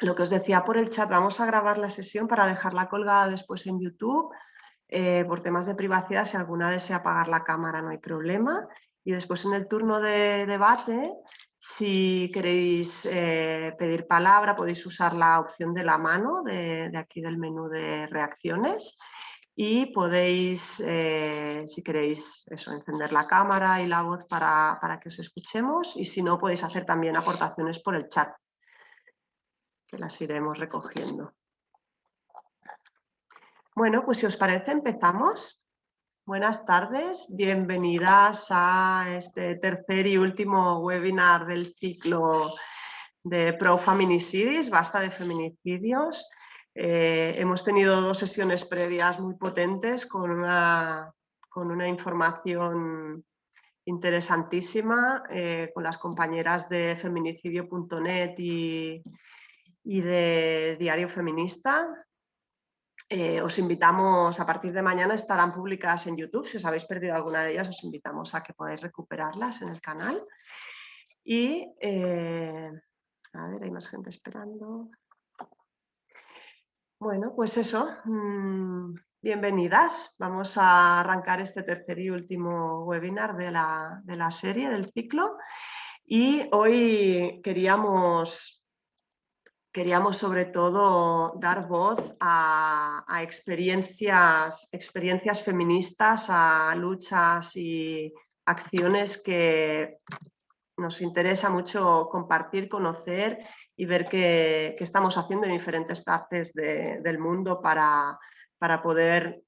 lo que os decía por el chat, vamos a grabar la sesión para dejarla colgada después en YouTube. Por temas de privacidad, si alguna desea apagar la cámara no hay problema. Y después en el turno de debate, si queréis pedir palabra, podéis usar la opción de la mano de aquí del menú de reacciones. Y podéis, si queréis, encender la cámara y la voz para que os escuchemos. Y si no, podéis hacer también aportaciones por el chat, que las iremos recogiendo. Bueno, pues si os parece, empezamos. Buenas tardes, bienvenidas a este tercer y último webinar del ciclo de Pro-Feminicidis, Basta de Feminicidios. Hemos tenido 2 sesiones previas muy potentes con una información interesantísima con las compañeras de feminicidio.net y de Diario Feminista. Os invitamos, a partir de mañana estarán publicadas en YouTube. Si os habéis perdido alguna de ellas, os invitamos a que podáis recuperarlas en el canal. Y, a ver, hay más gente esperando. Bueno, pues eso, bienvenidas. Vamos a arrancar este tercer y último webinar de la serie, del ciclo. Y hoy queríamos sobre todo dar voz a experiencias feministas, a luchas y acciones que nos interesa mucho compartir, conocer y ver qué estamos haciendo en diferentes partes del mundo para poder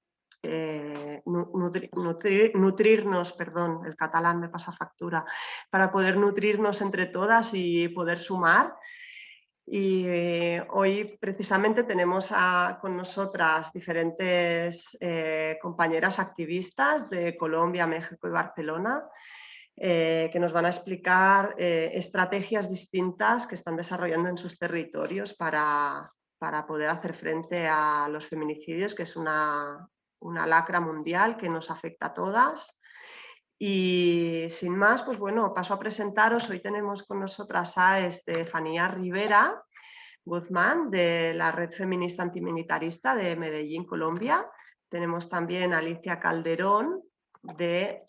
nutrirnos, perdón, el catalán me pasa factura, para poder nutrirnos entre todas y poder sumar. Y hoy precisamente tenemos con nosotras diferentes compañeras activistas de Colombia, México y Barcelona que nos van a explicar estrategias distintas que están desarrollando en sus territorios para poder hacer frente a los feminicidios, que es una lacra mundial que nos afecta a todas. Y sin más, pues bueno, paso a presentaros. Hoy tenemos con nosotras a Estefanía Rivera Guzmán, de la Red Feminista Antimilitarista de Medellín, Colombia. Tenemos también a Alicia Calderón, de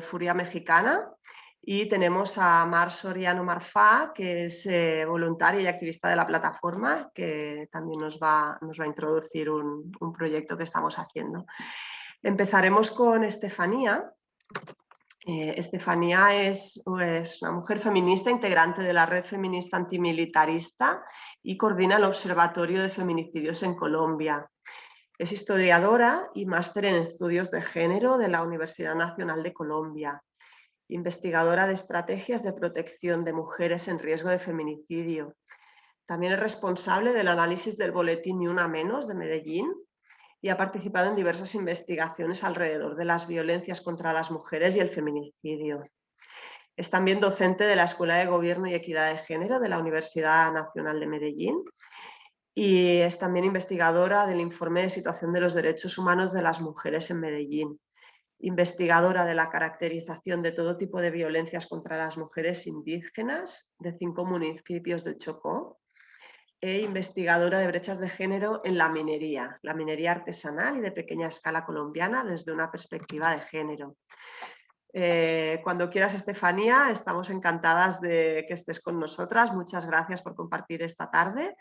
Furia Mexicana. Y tenemos a Mar Soriano Marfá, que es voluntaria y activista de la plataforma, que también nos va a introducir un proyecto que estamos haciendo. Empezaremos con Estefanía. Estefanía es una mujer feminista integrante de la Red Feminista Antimilitarista y coordina el Observatorio de Feminicidios en Colombia. Es historiadora y máster en estudios de género de la Universidad Nacional de Colombia, investigadora de estrategias de protección de mujeres en riesgo de feminicidio. También es responsable del análisis del boletín Ni Una Menos de Medellín, y ha participado en diversas investigaciones alrededor de las violencias contra las mujeres y el feminicidio. Es también docente de la Escuela de Gobierno y Equidad de Género de la Universidad Nacional de Medellín y es también investigadora del Informe de Situación de los Derechos Humanos de las Mujeres en Medellín, investigadora de la caracterización de todo tipo de violencias contra las mujeres indígenas de 5 municipios del Chocó, e investigadora de brechas de género en la minería artesanal y de pequeña escala colombiana desde una perspectiva de género. Cuando quieras, Estefanía, estamos encantadas de que estés con nosotras. Muchas gracias por compartir esta tarde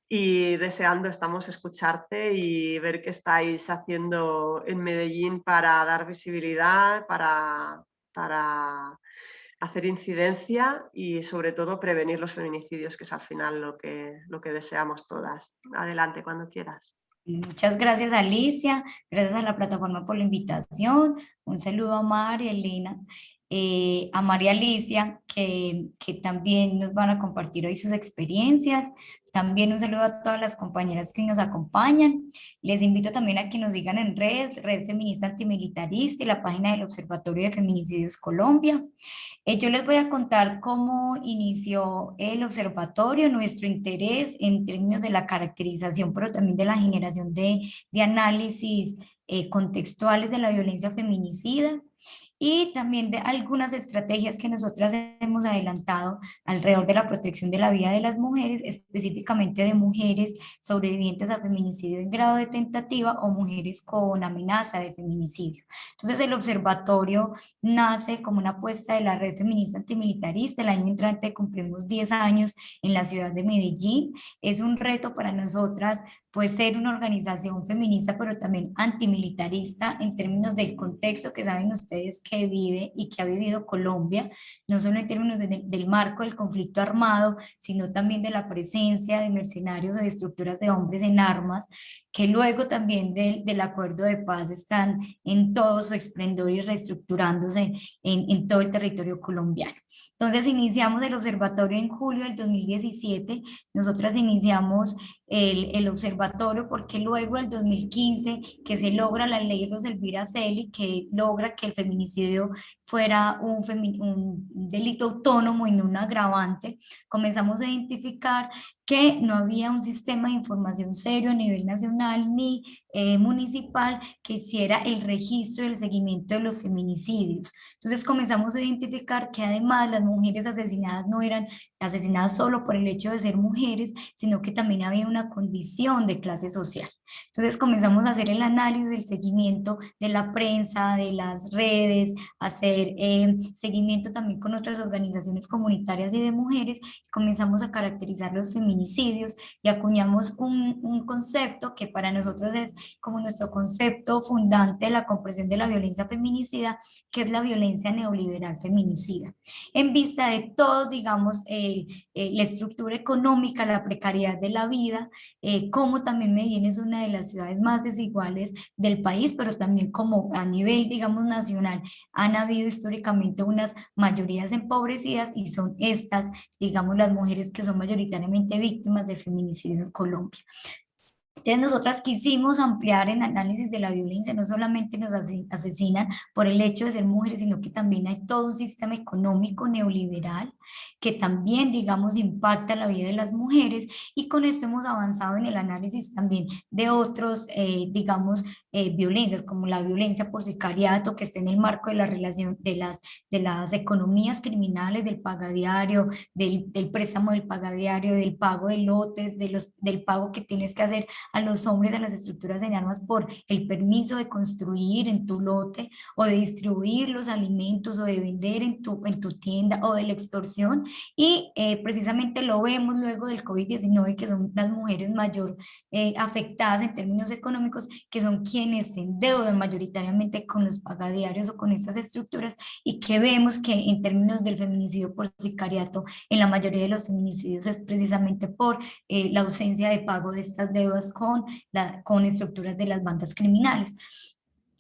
y deseando estamos escucharte y ver qué estáis haciendo en Medellín para dar visibilidad, para hacer incidencia y sobre todo prevenir los feminicidios, que es al final lo que deseamos todas. Adelante, cuando quieras. Muchas gracias, Alicia, gracias a la plataforma por la invitación. Un saludo a Mar y a Elena, a Mar y Alicia, que también nos van a compartir hoy sus experiencias. También un saludo a todas las compañeras que nos acompañan. Les invito también a que nos sigan en redes, Red Feminista Antimilitarista y la página del Observatorio de Feminicidios Colombia. Yo les voy a contar cómo inició el observatorio, nuestro interés en términos de la caracterización, pero también de la generación de análisis contextuales de la violencia feminicida. y también de algunas estrategias que nosotras hemos adelantado alrededor de la protección de la vida de las mujeres, específicamente de mujeres sobrevivientes a feminicidio en grado de tentativa o mujeres con amenaza de feminicidio. Entonces el observatorio nace como una apuesta de la Red Feminista Antimilitarista. El año entrante cumplimos 10 años en la ciudad de Medellín. Es un reto para nosotras pues ser una organización feminista, pero también antimilitarista en términos del contexto que saben ustedes que vive y que ha vivido Colombia, no solo en términos del marco del conflicto armado, sino también de la presencia de mercenarios o de estructuras de hombres en armas, que luego también del acuerdo de paz están en todo su esplendor y reestructurándose en todo el territorio colombiano. Entonces iniciamos el observatorio en julio del 2017, nosotras iniciamos el observatorio porque luego del 2015 que se logra la ley de Elvira Celi, que logra que el feminicidio fuera un delito autónomo y no un agravante, comenzamos a identificar que no había un sistema de información serio a nivel nacional ni municipal que hiciera el registro y el seguimiento de los feminicidios. Entonces comenzamos a identificar que además las mujeres asesinadas no eran asesinadas solo por el hecho de ser mujeres, sino que también había una condición de clase social. Entonces comenzamos a hacer el análisis del seguimiento de la prensa, de las redes, hacer seguimiento también con otras organizaciones comunitarias y de mujeres, y comenzamos a caracterizar los feminicidios y acuñamos un concepto que para nosotros es como nuestro concepto fundante de la comprensión de la violencia feminicida, que es la violencia neoliberal feminicida. En vista de todo, digamos, la estructura económica, la precariedad de la vida, como también Medellín es una de las ciudades más desiguales del país, pero también como a nivel, digamos, nacional, han habido históricamente unas mayorías empobrecidas y son estas, digamos, las mujeres que son mayoritariamente víctimas de feminicidio en Colombia. Entonces nosotras quisimos ampliar el análisis de la violencia, no solamente nos asesinan por el hecho de ser mujeres, sino que también hay todo un sistema económico neoliberal que también, digamos, impacta la vida de las mujeres, y con esto hemos avanzado en el análisis también de otros, digamos, violencias, como la violencia por sicariato, que está en el marco de la relación de las economías criminales, del pagadiario, del préstamo del pagadiario, del pago de lotes, del pago que tienes que hacer a los hombres de las estructuras en armas por el permiso de construir en tu lote o de distribuir los alimentos o de vender en tu tienda, o de la extorsión. Y precisamente lo vemos luego del COVID-19, que son las mujeres mayor afectadas en términos económicos, que son quienes se endeudan mayoritariamente con los pagadiarios o con estas estructuras, y que vemos que en términos del feminicidio por sicariato, en la mayoría de los feminicidios es precisamente por la ausencia de pago de estas deudas con estructuras de las bandas criminales.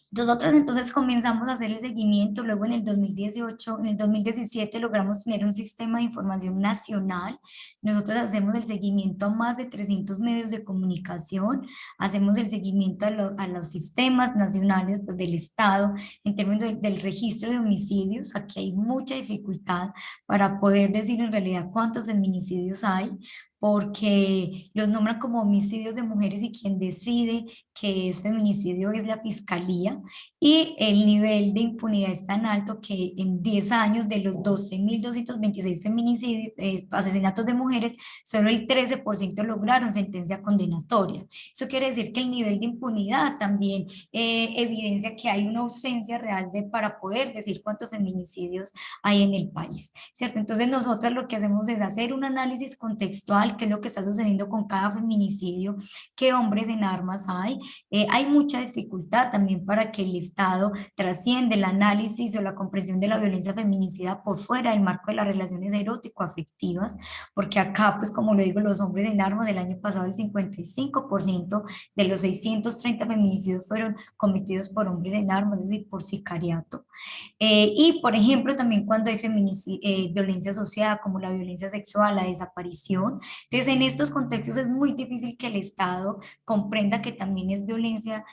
Nosotros entonces comenzamos a hacer el seguimiento, luego en el 2018, en el 2017 logramos tener un sistema de información nacional. Nosotros hacemos el seguimiento a más de 300 medios de comunicación, hacemos el seguimiento a los sistemas nacionales, pues, del Estado en términos del registro de homicidios. Aquí hay mucha dificultad para poder decir en realidad cuántos feminicidios hay, porque los nombran como homicidios de mujeres y quien decide que es feminicidio es la fiscalía, y el nivel de impunidad es tan alto que en 10 años de los 12.226 feminicidios, asesinatos de mujeres, solo el 13% lograron sentencia condenatoria. Eso quiere decir que el nivel de impunidad también evidencia que hay una ausencia real para poder decir cuántos feminicidios hay en el país, ¿cierto? Entonces nosotros lo que hacemos es hacer un análisis contextual, qué es lo que está sucediendo con cada feminicidio, qué hombres en armas hay mucha dificultad también para que el Estado trascienda el análisis o la comprensión de la violencia feminicida por fuera del marco de las relaciones erótico-afectivas, porque acá, pues como lo digo, los hombres en armas del año pasado, el 55% de los 630 feminicidios fueron cometidos por hombres en armas, es decir, por sicariato. Y, por ejemplo, también cuando hay violencia asociada, como la violencia sexual, la desaparición, Entonces, en estos contextos es muy difícil que el Estado comprenda que también es violencia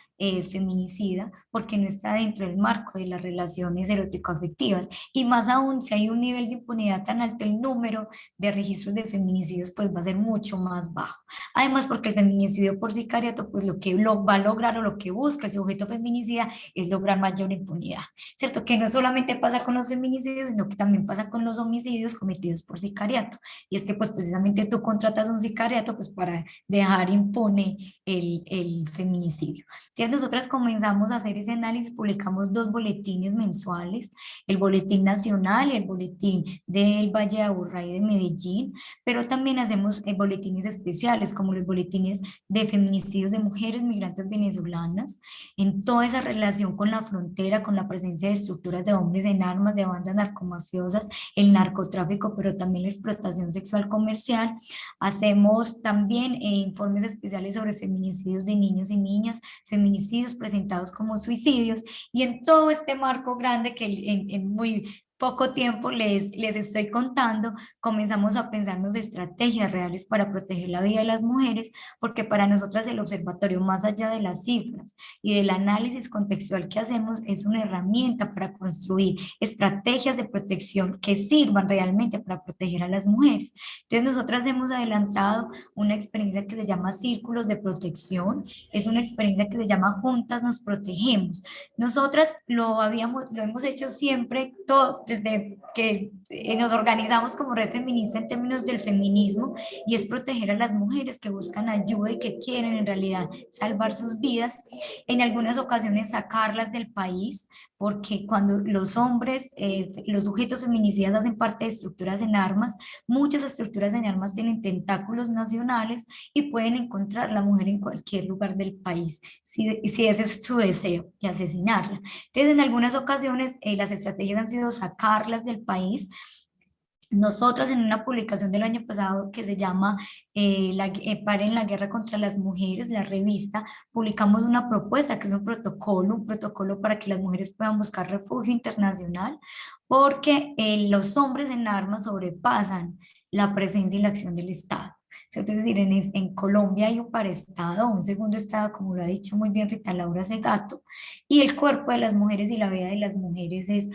feminicida, porque no está dentro del marco de las relaciones erótico-afectivas. Y más aún, si hay un nivel de impunidad tan alto, el número de registros de feminicidios pues va a ser mucho más bajo. Además, porque el feminicidio por sicariato, pues lo que lo va a lograr o lo que busca el sujeto feminicida es lograr mayor impunidad, ¿cierto? Que no solamente pasa con los feminicidios, sino que también pasa con los homicidios cometidos por sicariato. Y es que pues precisamente tú contratas un sicariato pues para dejar impune el feminicidio. Entonces nosotras comenzamos a hacer ese análisis, publicamos 2 boletines mensuales, el Boletín Nacional y el Boletín del Valle de Aburrá y de Medellín, pero también hacemos boletines especiales como los boletines de feminicidios de mujeres migrantes venezolanas, en toda esa relación con la frontera, con la presencia de estructuras de hombres en armas, de bandas narcomafiosas, el narcotráfico, pero también la explotación sexual comercial. Hacemos también informes especiales sobre feminicidios de niños y niñas, feminicidios presentados como suicidios, y en todo este marco grande que en muy poco tiempo les estoy contando, comenzamos a pensarnos estrategias reales para proteger la vida de las mujeres, porque para nosotras el observatorio, más allá de las cifras y del análisis contextual que hacemos, es una herramienta para construir estrategias de protección que sirvan realmente para proteger a las mujeres. Entonces nosotras hemos adelantado una experiencia que se llama Círculos de Protección, es una experiencia que se llama Juntas Nos Protegemos. Nosotras lo hemos hecho siempre, todo, desde que nos organizamos como red feminista en términos del feminismo, y es proteger a las mujeres que buscan ayuda y que quieren en realidad salvar sus vidas, en algunas ocasiones sacarlas del país, porque cuando los hombres, los sujetos feminicidas hacen parte de estructuras en armas, muchas estructuras en armas tienen tentáculos nacionales y pueden encontrar a la mujer en cualquier lugar del país, si ese es su deseo, y asesinarla. Entonces, en algunas ocasiones, las estrategias han sido sacarlas del país. Nosotros en una publicación del año pasado que se llama Paren la guerra contra las mujeres, la revista, publicamos una propuesta que es un protocolo para que las mujeres puedan buscar refugio internacional, porque los hombres en armas sobrepasan la presencia y la acción del Estado. ¿Cierto? Es decir, en Colombia hay un paraestado, un segundo estado, como lo ha dicho muy bien Rita Laura Segato, y el cuerpo de las mujeres y la vida de las mujeres es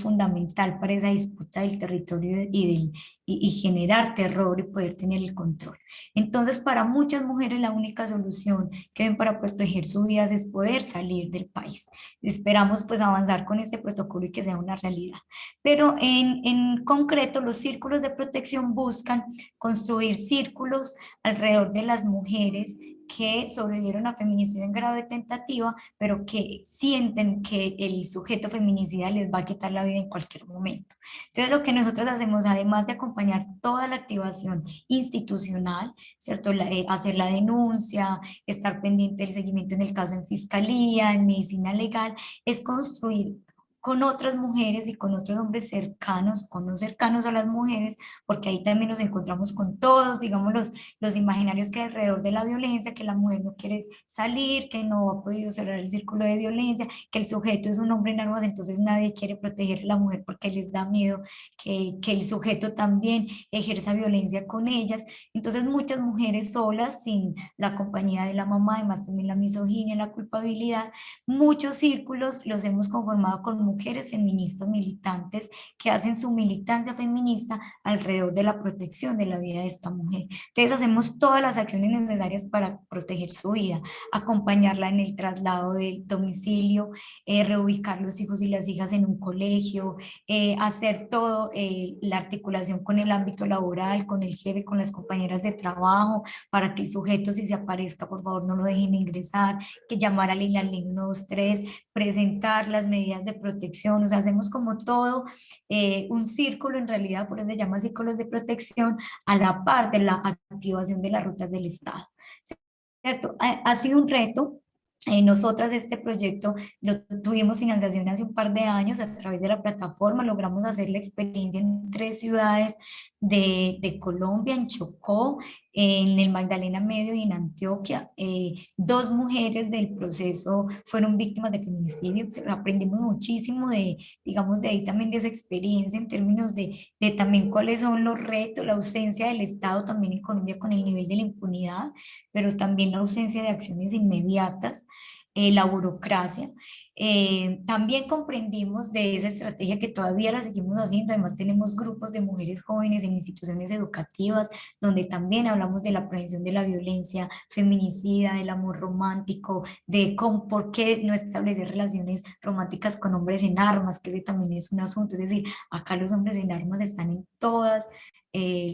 fundamental para esa disputa del territorio y generar terror y poder tener el control. Entonces, para muchas mujeres la única solución que ven para proteger su vida es poder salir del país. Esperamos pues avanzar con este protocolo y que sea una realidad. Pero en concreto, los círculos de protección buscan construir círculos alrededor de las mujeres que sobrevivieron a feminicidio en grado de tentativa, pero que sienten que el sujeto feminicida les va a quitar la vida en cualquier momento. Entonces, lo que nosotros hacemos, además de acompañar toda la activación institucional, ¿cierto? Hacer la denuncia, estar pendiente del seguimiento en el caso en fiscalía, en medicina legal, es construir con otras mujeres y con otros hombres cercanos o no cercanos a las mujeres, porque ahí también nos encontramos con todos, digamos, los imaginarios que hay alrededor de la violencia, que la mujer no quiere salir, que no ha podido cerrar el círculo de violencia, que el sujeto es un hombre en armas, entonces nadie quiere proteger a la mujer porque les da miedo que el sujeto también ejerza violencia con ellas. Entonces muchas mujeres solas, sin la compañía de la mamá, además también la misoginia, la culpabilidad, muchos círculos los hemos conformado con mujeres feministas militantes que hacen su militancia feminista alrededor de la protección de la vida de esta mujer. Entonces hacemos todas las acciones necesarias para proteger su vida, acompañarla en el traslado del domicilio, reubicar los hijos y las hijas en un colegio, hacer todo la articulación con el ámbito laboral, con el jefe, con las compañeras de trabajo, para que el sujeto, si se aparezca, por favor no lo dejen ingresar, que llamar a la línea 123, presentar las medidas de protección. O sea, hacemos como todo un círculo en realidad, por eso se llama círculos de protección, a la par de la activación de las rutas del Estado, ¿cierto? Ha sido un reto, Nosotras este proyecto lo tuvimos financiación hace un par de años a través de la plataforma, logramos hacer la experiencia en 3 ciudades de Colombia, en Chocó, en el Magdalena Medio y en Antioquia. 2 mujeres del proceso fueron víctimas de feminicidio. O sea, aprendimos muchísimo de, digamos, de ahí también de esa experiencia en términos de también cuáles son los retos, la ausencia del Estado también en Colombia con el nivel de la impunidad, pero también la ausencia de acciones inmediatas, la burocracia. También comprendimos de esa estrategia que todavía la seguimos haciendo. Además, tenemos grupos de mujeres jóvenes en instituciones educativas, donde también hablamos de la prevención de la violencia feminicida, del amor romántico, de por qué no establecer relaciones románticas con hombres en armas, que ese también es un asunto. Es decir, acá los hombres en armas están en todas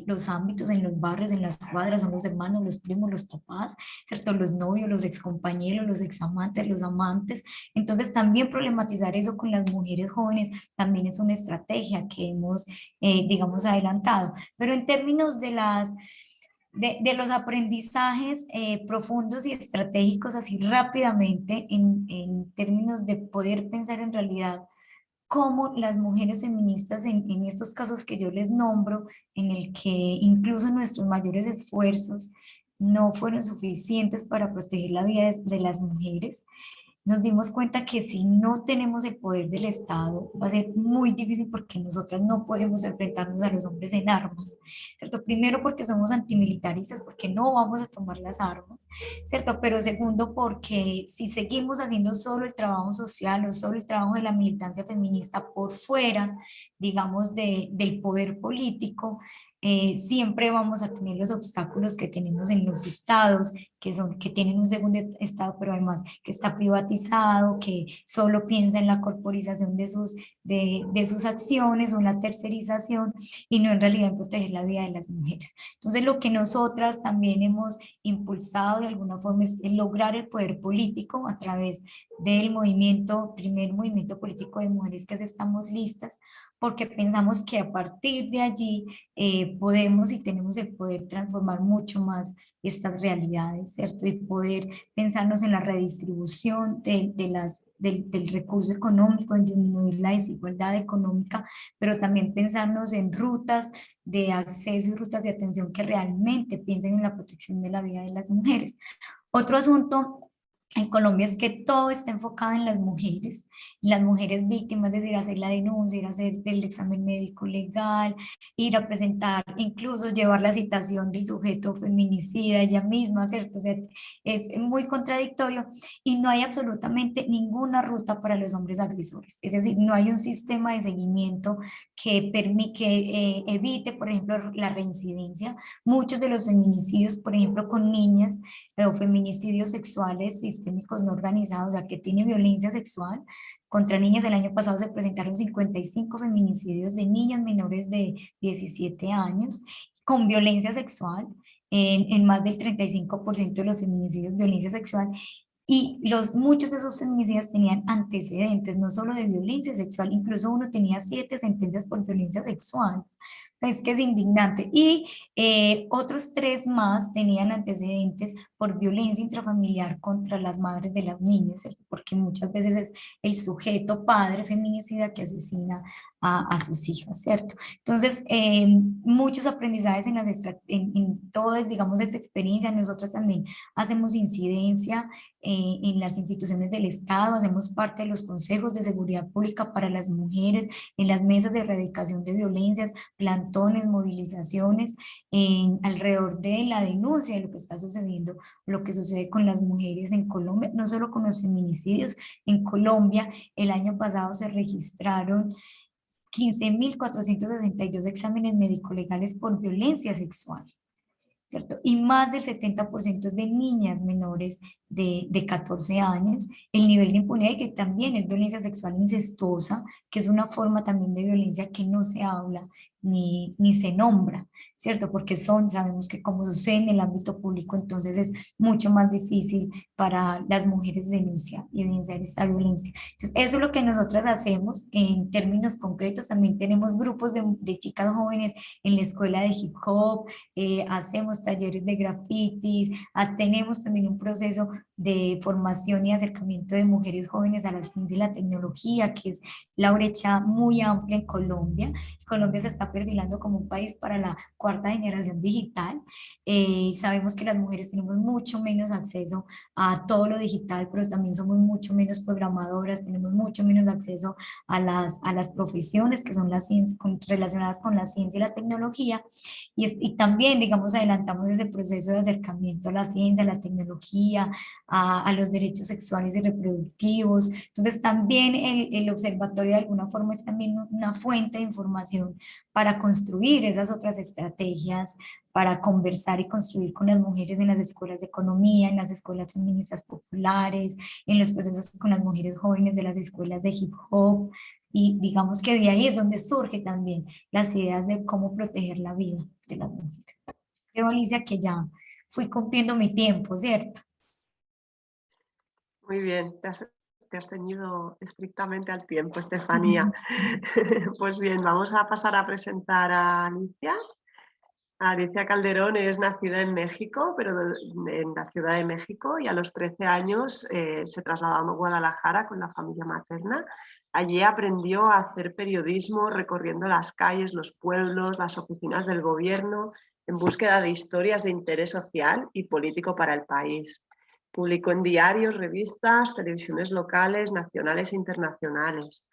los ámbitos, en los barrios, en las cuadras, son los hermanos, los primos, los papás, ¿cierto? Los novios, los excompañeros, los examantes, los amantes. Entonces, también problematizar eso con las mujeres jóvenes también es una estrategia que hemos, digamos, adelantado. Pero en términos de los aprendizajes profundos y estratégicos, así rápidamente, en términos de poder pensar en realidad cómo las mujeres feministas en estos casos que yo les nombro, en el que incluso nuestros mayores esfuerzos no fueron suficientes para proteger la vida de las mujeres, nos dimos cuenta que si no tenemos el poder del Estado, va a ser muy difícil porque nosotras no podemos enfrentarnos a los hombres en armas, ¿cierto? Primero porque somos antimilitaristas, porque no vamos a tomar las armas, ¿cierto? Pero segundo porque si seguimos haciendo solo el trabajo social o solo el trabajo de la militancia feminista por fuera, digamos, del poder político, siempre vamos a tener los obstáculos que tenemos en los estados, que tienen un segundo estado, pero además que está privatizado, que solo piensa en la corporización de sus acciones o en la tercerización y no en realidad en proteger la vida de las mujeres. Entonces, lo que nosotras también hemos impulsado de alguna forma es lograr el poder político a través del movimiento, primer movimiento político de mujeres que estamos listas, porque pensamos que a partir de allí podemos y tenemos el poder transformar mucho más estas realidades, ¿cierto? Y poder pensarnos en la redistribución del recurso económico, en disminuir la desigualdad económica, pero también pensarnos en rutas de acceso y rutas de atención que realmente piensen en la protección de la vida de las mujeres. Otro asunto en Colombia es que todo está enfocado en las mujeres víctimas, es decir, hacer la denuncia, ir a hacer el examen médico legal, ir a presentar, incluso llevar la citación del sujeto feminicida ella misma, ¿cierto? O sea, es muy contradictorio y no hay absolutamente ninguna ruta para los hombres agresores. Es decir, no hay un sistema de seguimiento que evite, por ejemplo, la reincidencia. Muchos de los feminicidios, por ejemplo, con niñas, o feminicidios sexuales sistémicos no organizados, o sea, que tiene violencia sexual contra niñas. El año pasado se presentaron 55 feminicidios de niñas menores de 17 años con violencia sexual, en más del 35% de los feminicidios violencia sexual. Y muchos de esos feminicidas tenían antecedentes, no solo de violencia sexual, incluso uno tenía 7 sentencias por violencia sexual. Es que es indignante. Y otros 3 más tenían antecedentes por violencia intrafamiliar contra las madres de las niñas, ¿cierto? Porque muchas veces es el sujeto padre feminicida que asesina a sus hijas, ¿cierto? Entonces, muchos aprendizajes en toda, digamos, esta experiencia. Nosotros también hacemos incidencia en las instituciones del Estado, hacemos parte de los consejos de seguridad pública para las mujeres, en las mesas de erradicación de violencias, plantones, movilizaciones, alrededor de la denuncia de lo que está sucediendo, lo que sucede con las mujeres en Colombia, no solo con los feminicidios. En Colombia el año pasado se registraron 15.462 exámenes médico-legales por violencia sexual, ¿cierto? Y más del 70% es de niñas menores de 14 años. El nivel de impunidad, que también es violencia sexual incestuosa, que es una forma también de violencia que no se habla ni se nombra, ¿cierto? Porque sabemos que como sucede en el ámbito público, entonces es mucho más difícil para las mujeres denunciar y evidenciar esta violencia. Entonces, eso es lo que nosotras hacemos en términos concretos. También tenemos grupos de chicas jóvenes en la escuela de hip hop, hacemos talleres de grafitis, tenemos también un proceso de formación y acercamiento de mujeres jóvenes a la ciencia y la tecnología, que es la brecha muy amplia en Colombia. Colombia se está perfilando como un país para la cuarta generación digital. Sabemos que las mujeres tenemos mucho menos acceso a todo lo digital, pero también somos mucho menos programadoras, tenemos mucho menos acceso a las profesiones que son las relacionadas con la ciencia y la tecnología. Y también, digamos, adelantamos ese proceso de acercamiento a la ciencia, a la tecnología, a los derechos sexuales y reproductivos. Entonces, también el observatorio de alguna forma es también una fuente de información para construir esas otras estrategias, para conversar y construir con las mujeres en las escuelas de economía, en las escuelas feministas populares, en los procesos con las mujeres jóvenes de las escuelas de hip hop. Y digamos que de ahí es donde surge también las ideas de cómo proteger la vida de las mujeres. Creo, Alicia, que ya fui cumpliendo mi tiempo, ¿cierto? Muy bien, te has ceñido estrictamente al tiempo, Estefanía. Pues bien, vamos a pasar a presentar a Alicia. Alicia Calderón es nacida en México, pero en la Ciudad de México, y a los 13 años se trasladó a Guadalajara con la familia materna. Allí aprendió a hacer periodismo recorriendo las calles, los pueblos, las oficinas del gobierno, en búsqueda de historias de interés social y político para el país. Publicó en diarios, revistas, televisiones locales, nacionales e internacionales.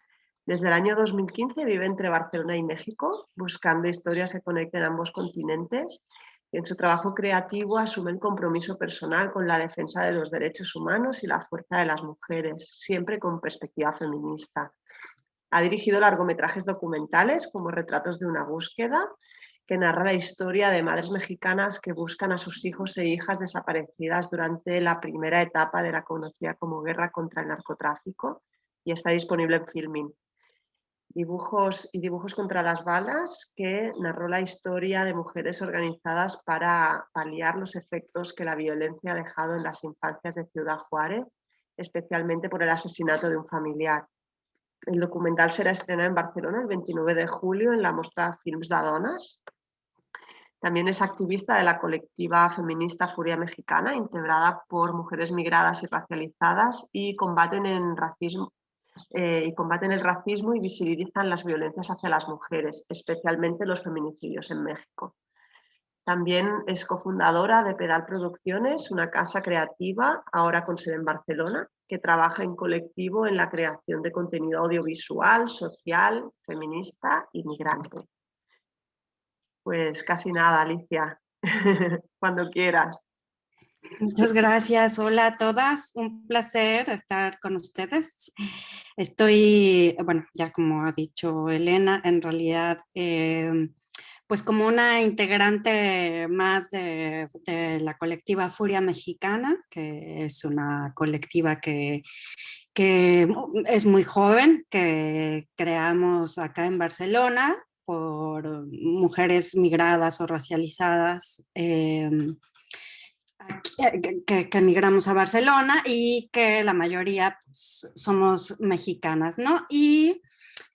Desde el año 2015 vive entre Barcelona y México, buscando historias que conecten ambos continentes. En su trabajo creativo asume el compromiso personal con la defensa de los derechos humanos y la fuerza de las mujeres, siempre con perspectiva feminista. Ha dirigido largometrajes documentales como Retratos de una búsqueda, que narra la historia de madres mexicanas que buscan a sus hijos e hijas desaparecidas durante la primera etapa de la conocida como Guerra contra el Narcotráfico, y está disponible en Filmin. Dibujos contra las balas, que narró la historia de mujeres organizadas para paliar los efectos que la violencia ha dejado en las infancias de Ciudad Juárez, especialmente por el asesinato de un familiar. El documental será estrenado en Barcelona el 29 de julio en la Mostra Films de Dones. También es activista de la colectiva feminista Furia Mexicana, integrada por mujeres migradas y racializadas, y combaten el racismo y visibilizan las violencias hacia las mujeres, especialmente los feminicidios en México. También es cofundadora de Pedal Producciones, una casa creativa, ahora con sede en Barcelona, que trabaja en colectivo en la creación de contenido audiovisual, social, feminista y migrante. Pues casi nada, Alicia. Cuando quieras. Muchas gracias. Hola a todas. Un placer estar con ustedes. Estoy, bueno, ya como ha dicho Elena, en realidad, pues como una integrante más de la colectiva Furia Mexicana, que es una colectiva que es muy joven, que creamos acá en Barcelona por mujeres migradas o racializadas, que emigramos a Barcelona y que la mayoría pues, somos mexicanas, ¿no? Y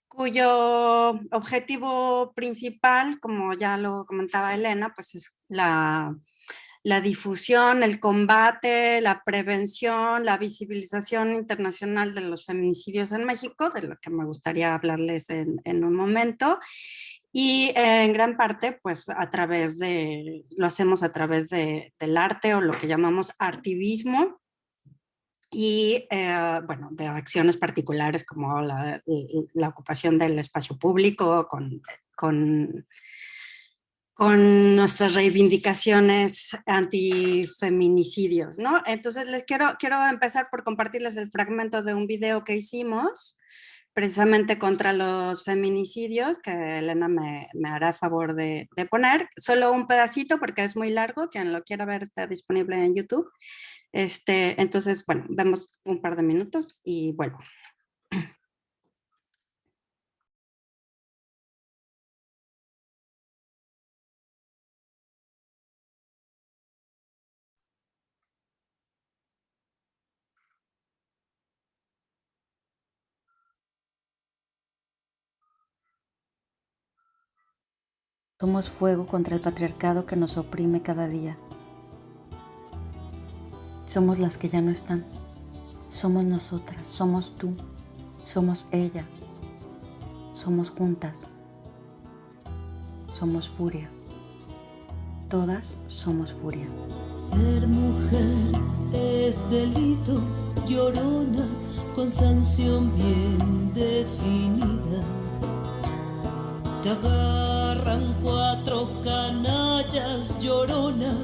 cuyo objetivo principal, como ya lo comentaba Elena, pues es la difusión, el combate, la prevención, la visibilización internacional de los feminicidios en México, de lo que me gustaría hablarles en un momento. Y en gran parte, pues lo hacemos a través del arte o lo que llamamos artivismo, y bueno, de acciones particulares como la ocupación del espacio público con nuestras reivindicaciones antifeminicidios, ¿no? Entonces quiero empezar por compartirles el fragmento de un video que hicimos precisamente contra los feminicidios, que Elena me hará favor de poner. Solo un pedacito porque es muy largo, quien lo quiera ver está disponible en YouTube. Entonces, bueno, vemos un par de minutos y vuelvo. Somos fuego contra el patriarcado que nos oprime cada día. somos las que ya no están. Somos nosotras, somos tú, somos ella, somos juntas, somos furia. Todas somos furia. Ser mujer es delito, Llorona, con sanción bien definida. Te agarran 4 canallas, Llorona,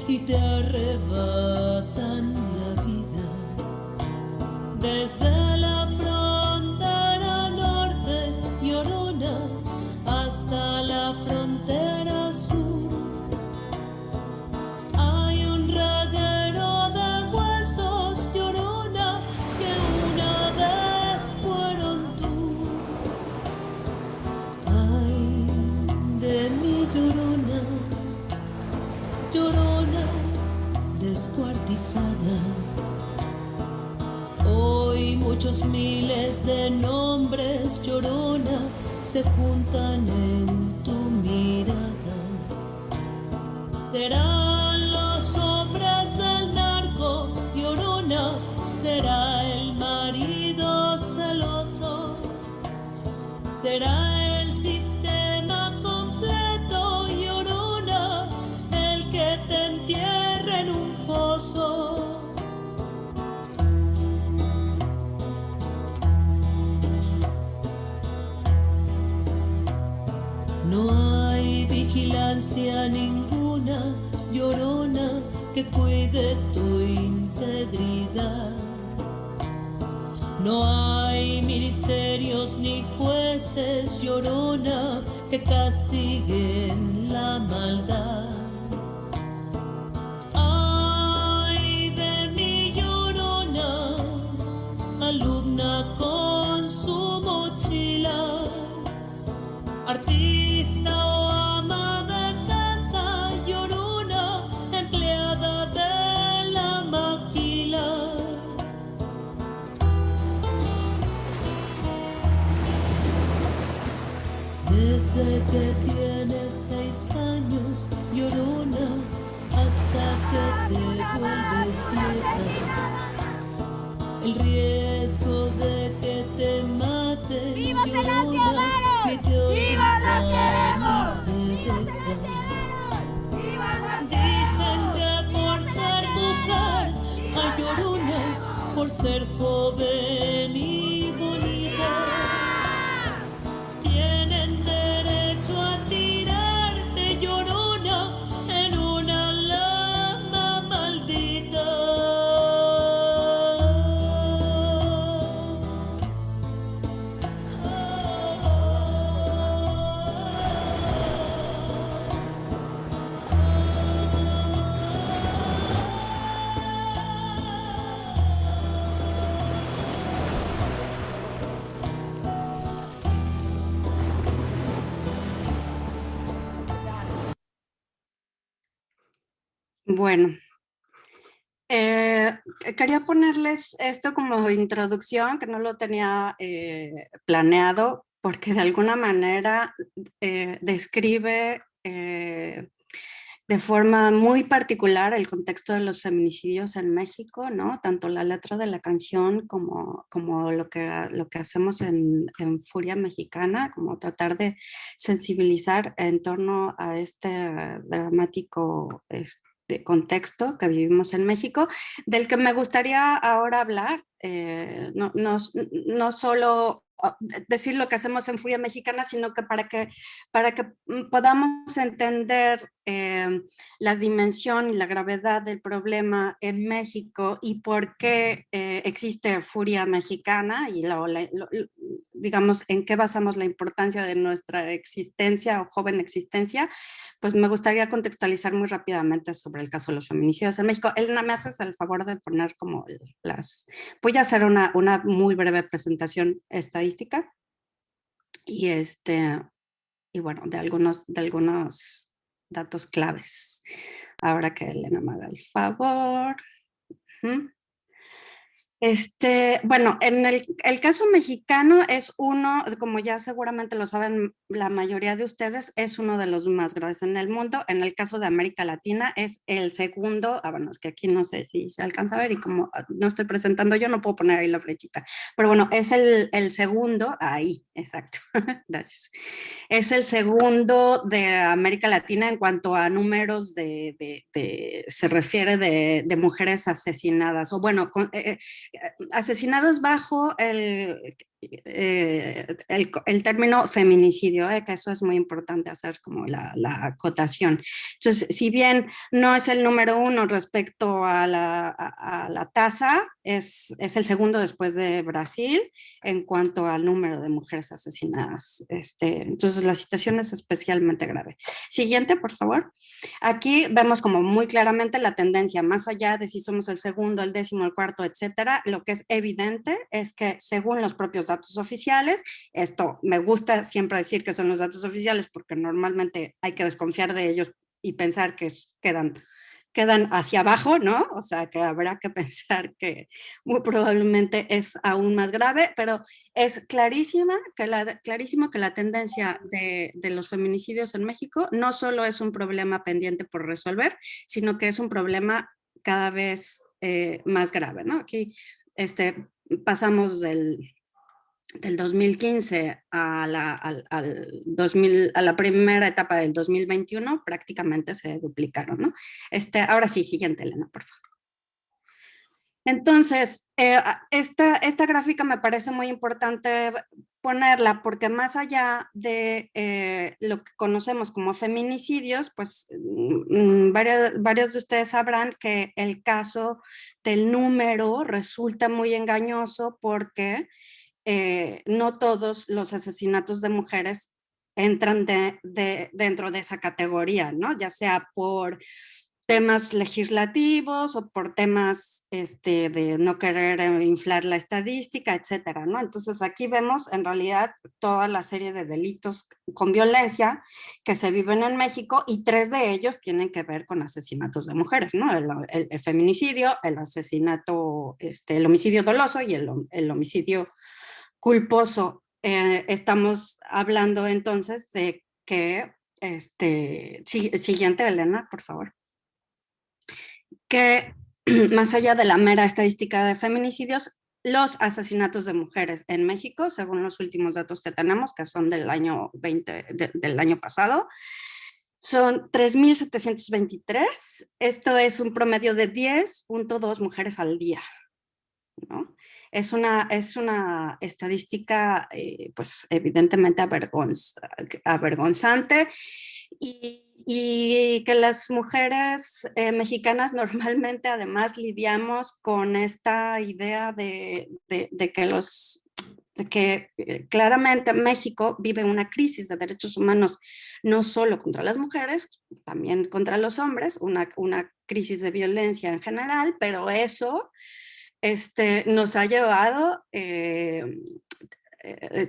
y te arrebatan la vida. Desde la frontera norte, Llorona, hasta la frontera sur, hay un reguero de huesos, Llorona, que una vez fueron tú. Ay, de mi Llorona, Llorona descuartizada. Hoy muchos miles de nombres, Llorona, se juntan en tu mirada. Serán los hombres del narco, Llorona, será el marido celoso, será el sistema completo, Llorona, el que te entierre en un foso. No hay vigilancia ninguna, Llorona, que cuide tu integridad. No hay ministerios ni jueces, Llorona, que castiguen la maldad. Ay, de mi Llorona, alumna con su mochila, artista o ama de casa, Llorona, empleada de la maquila. Desde que tienes 6 años, Llorona, hasta que te vuelves vieja, el riesgo de que te maten, Llorona, ni te olvida ni te deja. Dicen que por ser mujer, ay, Llorona, por ser joven y bonita, tienen derecho a tirarte, Llorona, en una lama maldita. Bueno, quería ponerles esto como introducción, que no lo tenía planeado, porque de alguna manera describe de forma muy particular el contexto de los feminicidios en México, ¿no? Tanto la letra de la canción como lo que hacemos en Furia Mexicana, como tratar de sensibilizar en torno a este dramático contexto que vivimos en México, del que me gustaría ahora hablar, no solo decir lo que hacemos en Furia Mexicana, sino que para que podamos entender la dimensión y la gravedad del problema en México y por qué existe Furia Mexicana y digamos en qué basamos la importancia de nuestra existencia o joven existencia, pues me gustaría contextualizar muy rápidamente sobre el caso de los feminicidios en México. Elena, ¿me haces el favor de poner como voy a hacer una muy breve presentación estadística y bueno, de algunos datos claves. Ahora que Elena me haga el favor. Bueno, en el caso mexicano es uno, como ya seguramente lo saben la mayoría de ustedes, es uno de los más graves en el mundo. En el caso de América Latina es el segundo, bueno, es que aquí no sé si se alcanza a ver y como no estoy presentando yo no puedo poner ahí la flechita, pero bueno, es el segundo, ahí, exacto, gracias. Es el segundo de América Latina en cuanto a números se refiere de mujeres asesinadas, o bueno, asesinadas bajo el término feminicidio, que eso es muy importante hacer como la acotación. Entonces, si bien no es el número uno respecto a la tasa, es el segundo después de Brasil en cuanto al número de mujeres asesinadas. Entonces, la situación es especialmente grave. Siguiente, por favor. Aquí vemos como muy claramente la tendencia, más allá de si somos el segundo, el décimo, el cuarto, etcétera. Lo que es evidente es que según los propios datos oficiales, esto me gusta siempre decir que son los datos oficiales porque normalmente hay que desconfiar de ellos y pensar que quedan hacia abajo, ¿no? O sea, que habrá que pensar que muy probablemente es aún más grave, pero es clarísimo que la tendencia de los feminicidios en México no solo es un problema pendiente por resolver, sino que es un problema cada vez más grave, ¿no? Aquí pasamos del 2015 a la primera etapa del 2021 prácticamente se duplicaron, ¿no? Ahora sí, siguiente, Elena, por favor. Entonces, esta gráfica me parece muy importante ponerla porque más allá de lo que conocemos como feminicidios, pues varios de ustedes sabrán que el caso del número resulta muy engañoso porque no todos los asesinatos de mujeres entran dentro de esa categoría, ¿no? Ya sea por temas legislativos o por temas de no querer inflar la estadística, etcétera, ¿no? Entonces aquí vemos en realidad toda la serie de delitos con violencia que se viven en México y 3 de ellos tienen que ver con asesinatos de mujeres, ¿no? El feminicidio, el asesinato, el homicidio doloso y el homicidio culposo. Estamos hablando entonces de que, siguiente, Elena, por favor, que más allá de la mera estadística de feminicidios, los asesinatos de mujeres en México, según los últimos datos que tenemos, que son del año del año pasado, son 3.723. Esto es un promedio de 10.2 mujeres al día, ¿no? Es una estadística, pues evidentemente avergonzante y que las mujeres mexicanas normalmente además lidiamos con esta idea de que claramente México vive una crisis de derechos humanos no solo contra las mujeres, también contra los hombres, una crisis de violencia en general, pero eso nos ha llevado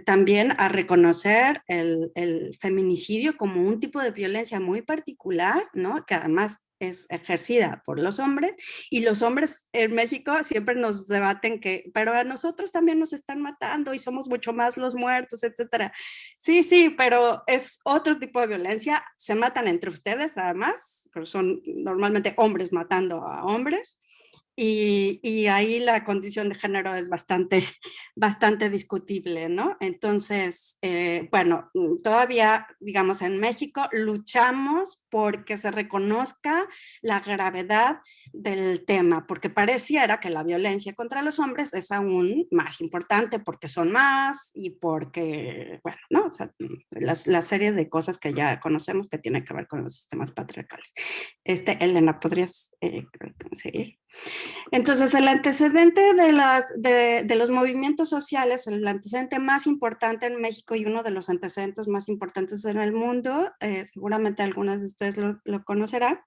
también a reconocer el feminicidio como un tipo de violencia muy particular, ¿no? Que además es ejercida por los hombres, y los hombres en México siempre nos debaten que, pero a nosotros también nos están matando y somos mucho más los muertos, etcétera. Sí, pero es otro tipo de violencia, se matan entre ustedes además, pero son normalmente hombres matando a hombres. Y ahí la condición de género es bastante discutible, ¿no? Entonces, bueno, todavía, digamos, en México luchamos porque se reconozca la gravedad del tema, porque pareciera que la violencia contra los hombres es aún más importante porque son más y porque, bueno, ¿no? O sea, la serie de cosas que ya conocemos que tienen que ver con los sistemas patriarcales. Elena, ¿podrías seguir? Entonces, el antecedente de los movimientos sociales, el antecedente más importante en México y uno de los antecedentes más importantes en el mundo, seguramente algunas de ustedes lo conocerán,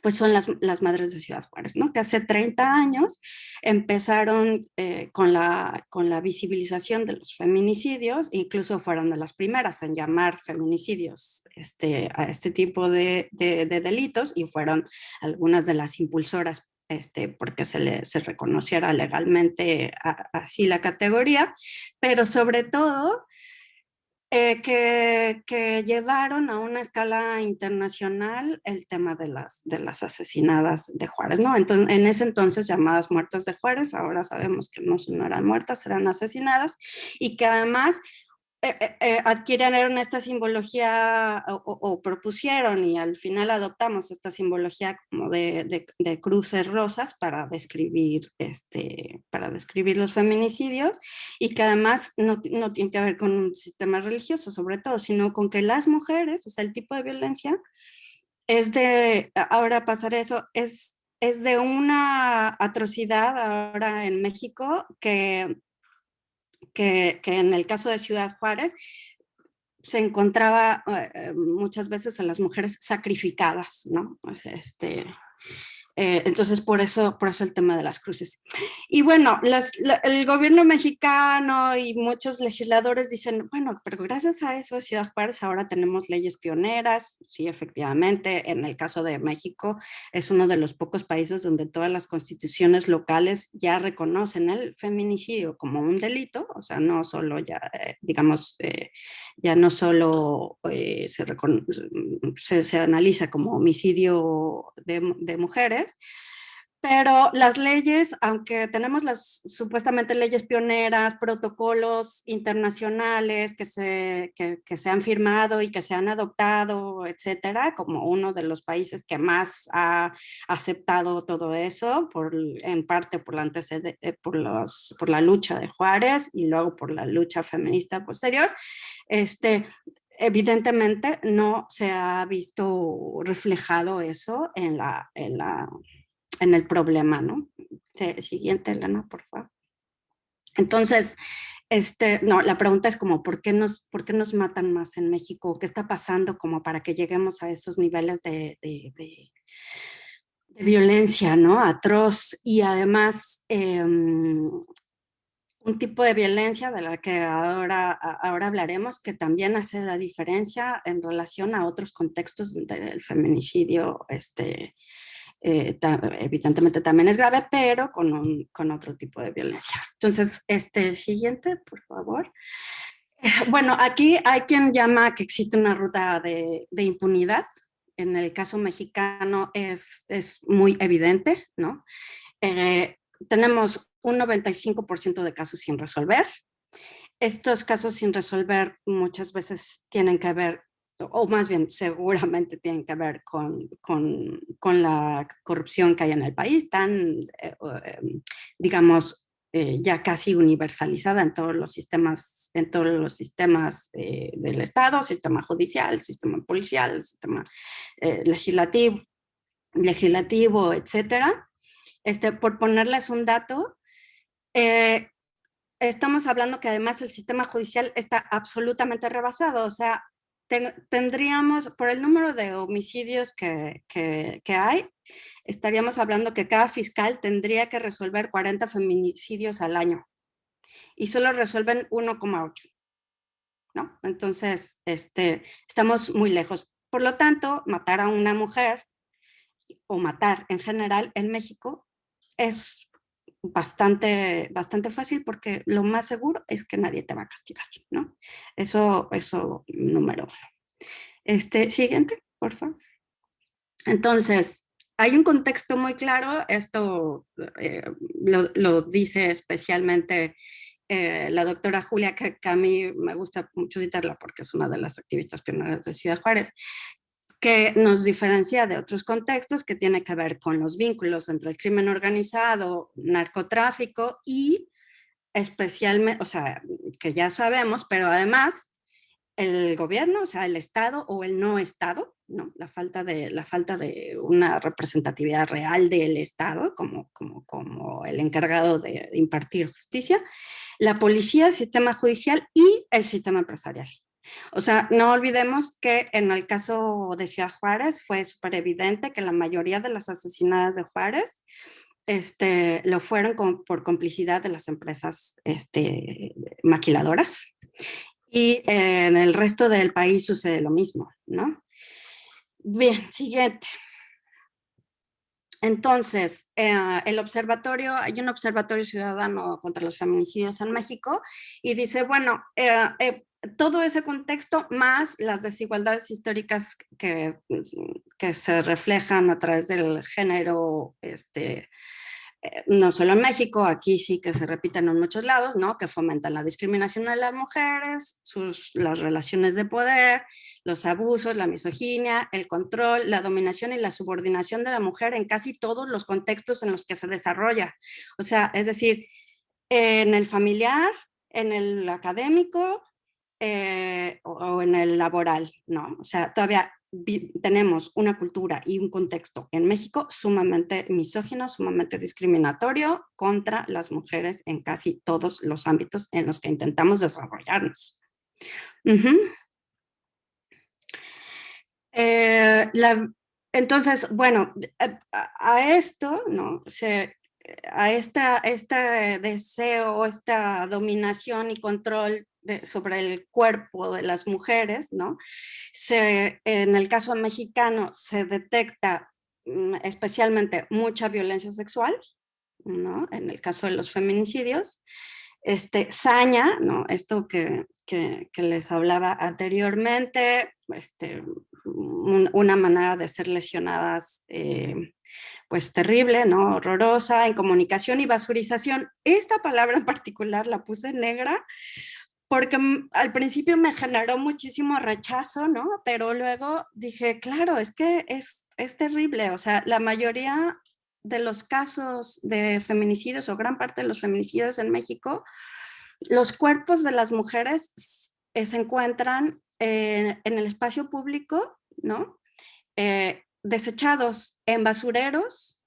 pues son las Madres de Ciudad Juárez, ¿no? Que hace 30 años empezaron con la visibilización de los feminicidios, incluso fueron de las primeras en llamar feminicidios a este tipo de delitos, y fueron algunas de las impulsoras porque se reconociera legalmente así la categoría, pero sobre todo que llevaron a una escala internacional el tema de las asesinadas de Juárez, ¿no? Entonces, en ese entonces llamadas muertas de Juárez, ahora sabemos que no eran muertas, eran asesinadas, y que además adquirieron esta simbología o propusieron y al final adoptamos esta simbología como de cruces rosas para describir los feminicidios, y que además no tiene que ver con un sistema religioso sobre todo, sino con que las mujeres, o sea, el tipo de violencia ahora pasar eso, es de una atrocidad ahora en México que en el caso de Ciudad Juárez se encontraba muchas veces a las mujeres sacrificadas, ¿no? O sea, entonces por eso el tema de las cruces. Y bueno, el gobierno mexicano y muchos legisladores dicen, bueno, pero gracias a eso Ciudad Juárez ahora tenemos leyes pioneras. Sí, efectivamente, en el caso de México es uno de los pocos países donde todas las constituciones locales ya reconocen el feminicidio como un delito, o sea, no solo ya, digamos, ya no solo se analiza como homicidio de mujeres, pero las leyes, aunque tenemos las supuestamente leyes pioneras, protocolos internacionales que se han firmado y que se han adoptado, etcétera, como uno de los países que más ha aceptado todo eso, en parte por la lucha de Juárez y luego por la lucha feminista posterior, evidentemente no se ha visto reflejado eso en el problema, ¿no? Siguiente, Elena, por favor. Entonces, no, la pregunta es como, ¿por qué nos matan más en México? ¿Qué está pasando como para que lleguemos a esos niveles de violencia, ¿no? Atroz, y además un tipo de violencia de la que ahora hablaremos, que también hace la diferencia en relación a otros contextos donde el feminicidio evidentemente también es grave, pero con otro tipo de violencia. Entonces, siguiente, por favor. Bueno, aquí hay quien llama que existe una ruta de impunidad. En el caso mexicano es muy evidente, ¿no? Tenemos un 95% de casos sin resolver. Estos casos sin resolver muchas veces tienen que ver, o más bien seguramente tienen que ver con la corrupción que hay en el país, tan, digamos, ya casi universalizada en todos los sistemas del Estado, sistema judicial, sistema policial, sistema legislativo, etcétera. Por ponerles un dato, estamos hablando que además el sistema judicial está absolutamente rebasado, o sea, tendríamos, por el número de homicidios que hay, estaríamos hablando que cada fiscal tendría que resolver 40 feminicidios al año y solo resuelven 1,8, ¿no? Entonces, estamos muy lejos. Por lo tanto, matar a una mujer o matar en general en México es bastante fácil, porque lo más seguro es que nadie te va a castigar, ¿no? Eso número uno. Siguiente, por favor. Entonces, hay un contexto muy claro, esto lo dice especialmente la doctora Julia, que a mí me gusta mucho citarla porque es una de las activistas pioneras de Ciudad Juárez, que nos diferencia de otros contextos, que tiene que ver con los vínculos entre el crimen organizado, narcotráfico y especialmente, o sea, que ya sabemos, pero además el gobierno, o sea, el Estado o el no Estado, ¿no? La falta de una representatividad real del Estado como el encargado de impartir justicia, la policía, el sistema judicial y el sistema empresarial. O sea, no olvidemos que en el caso de Ciudad Juárez fue súper evidente que la mayoría de las asesinadas de Juárez lo fueron por complicidad de las empresas maquiladoras. Y en el resto del país sucede lo mismo, ¿no? Bien, siguiente. Entonces, el observatorio, hay un observatorio ciudadano contra los feminicidios en México y dice, bueno, todo ese contexto más las desigualdades históricas que se reflejan a través del género, no solo en México, aquí sí que se repiten en muchos lados, ¿no? Que fomentan la discriminación de las mujeres, las relaciones de poder, los abusos, la misoginia, el control, la dominación y la subordinación de la mujer en casi todos los contextos en los que se desarrolla. O sea, es decir, en el familiar, en el académico o en el laboral, ¿no? O sea, todavía tenemos una cultura y un contexto en México sumamente misógino, sumamente discriminatorio contra las mujeres en casi todos los ámbitos en los que intentamos desarrollarnos. Entonces, bueno, a esto, ¿no? A este deseo, esta dominación y control sobre el cuerpo de las mujeres, ¿no? En el caso mexicano se detecta especialmente mucha violencia sexual, ¿no? En el caso de los feminicidios. Saña, ¿no? Esto que les hablaba anteriormente, una manera de ser lesionadas pues terrible, ¿no? Horrorosa, en comunicación y basurización. Esta palabra en particular la puse negra porque al principio me generó muchísimo rechazo, ¿no? Pero luego dije, claro, es que es terrible, o sea, la mayoría de los casos de feminicidios o gran parte de los feminicidios en México, los cuerpos de las mujeres se encuentran en el espacio público, ¿no? Desechados en basureros,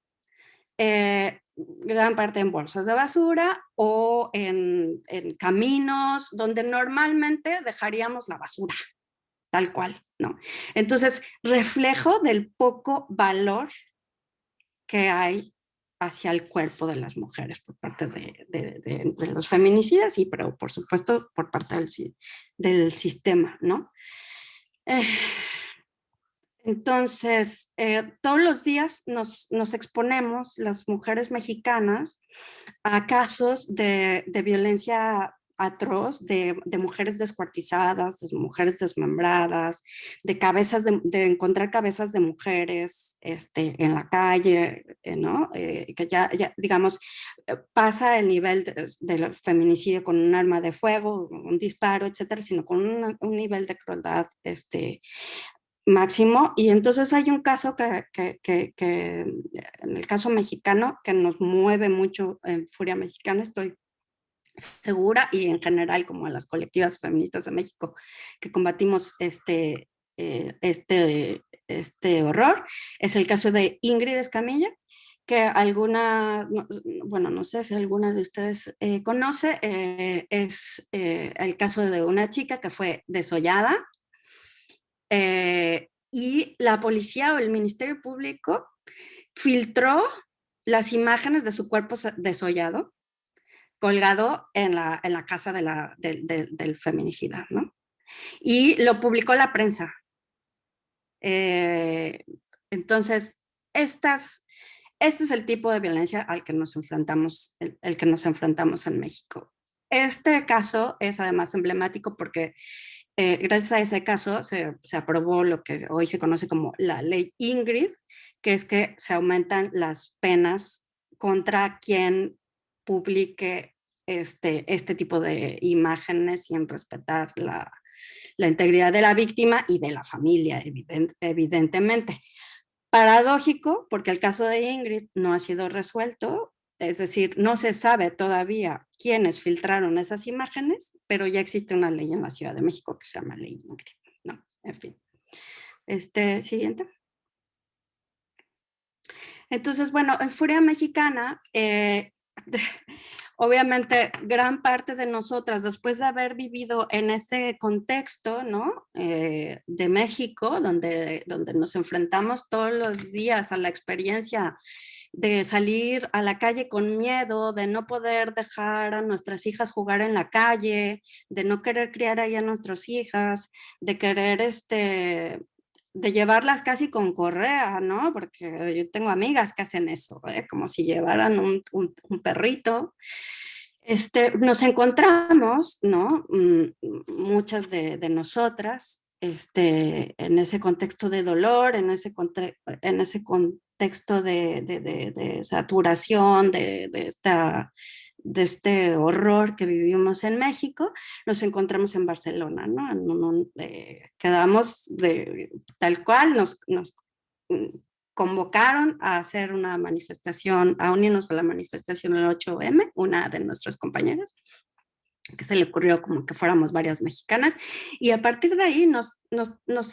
gran parte en bolsas de basura o en caminos donde normalmente dejaríamos la basura, tal cual, ¿no? Entonces, reflejo del poco valor que hay hacia el cuerpo de las mujeres por parte de los feminicidas y, pero por supuesto, por parte del sistema, ¿no? Entonces, todos los días nos exponemos las mujeres mexicanas a casos de violencia atroz, de mujeres descuartizadas, de mujeres desmembradas, de encontrar cabezas de mujeres en la calle, ¿no? Que ya, digamos, pasa el nivel del feminicidio con un arma de fuego, un disparo, etcétera, sino con un nivel de crueldad máximo. Y entonces hay un caso que en el caso mexicano que nos mueve mucho en Furia Mexicana, estoy segura, y en general como a las colectivas feministas de México que combatimos este horror, es el caso de Ingrid Escamilla, que no sé si alguna de ustedes conoce, es el caso de una chica que fue desollada y la policía o el Ministerio Público filtró las imágenes de su cuerpo desollado, colgado en la casa del feminicida, ¿no? Y lo publicó la prensa. Entonces, este es el tipo de violencia al que nos enfrentamos, el que nos enfrentamos en México. Este caso es además emblemático porque gracias a ese caso se aprobó lo que hoy se conoce como la ley Ingrid, que es que se aumentan las penas contra quien publique este tipo de imágenes sin respetar la integridad de la víctima y de la familia, evidentemente. Paradójico, porque el caso de Ingrid no ha sido resuelto, es decir, no se sabe todavía quiénes filtraron esas imágenes, pero ya existe una ley en la Ciudad de México que se llama Ley Ingrid, ¿no? En fin. Siguiente. Entonces, bueno, en Furia Mexicana, obviamente gran parte de nosotras, después de haber vivido en este contexto, ¿no? De México, donde nos enfrentamos todos los días a la experiencia de salir a la calle con miedo, de no poder dejar a nuestras hijas jugar en la calle, de no querer criar ahí a nuestras hijas, de querer de llevarlas casi con correa, ¿no? Porque yo tengo amigas que hacen eso, como si llevaran un perrito. Nos encontramos, ¿no? Muchas de nosotras, en ese contexto de dolor, en ese contexto de saturación, de este horror que vivimos en México, nos encontramos en Barcelona, ¿no? Quedamos tal cual, nos convocaron a hacer una manifestación, a unirnos a la manifestación del 8M, una de nuestras compañeras, que se le ocurrió como que fuéramos varias mexicanas, y a partir de ahí nos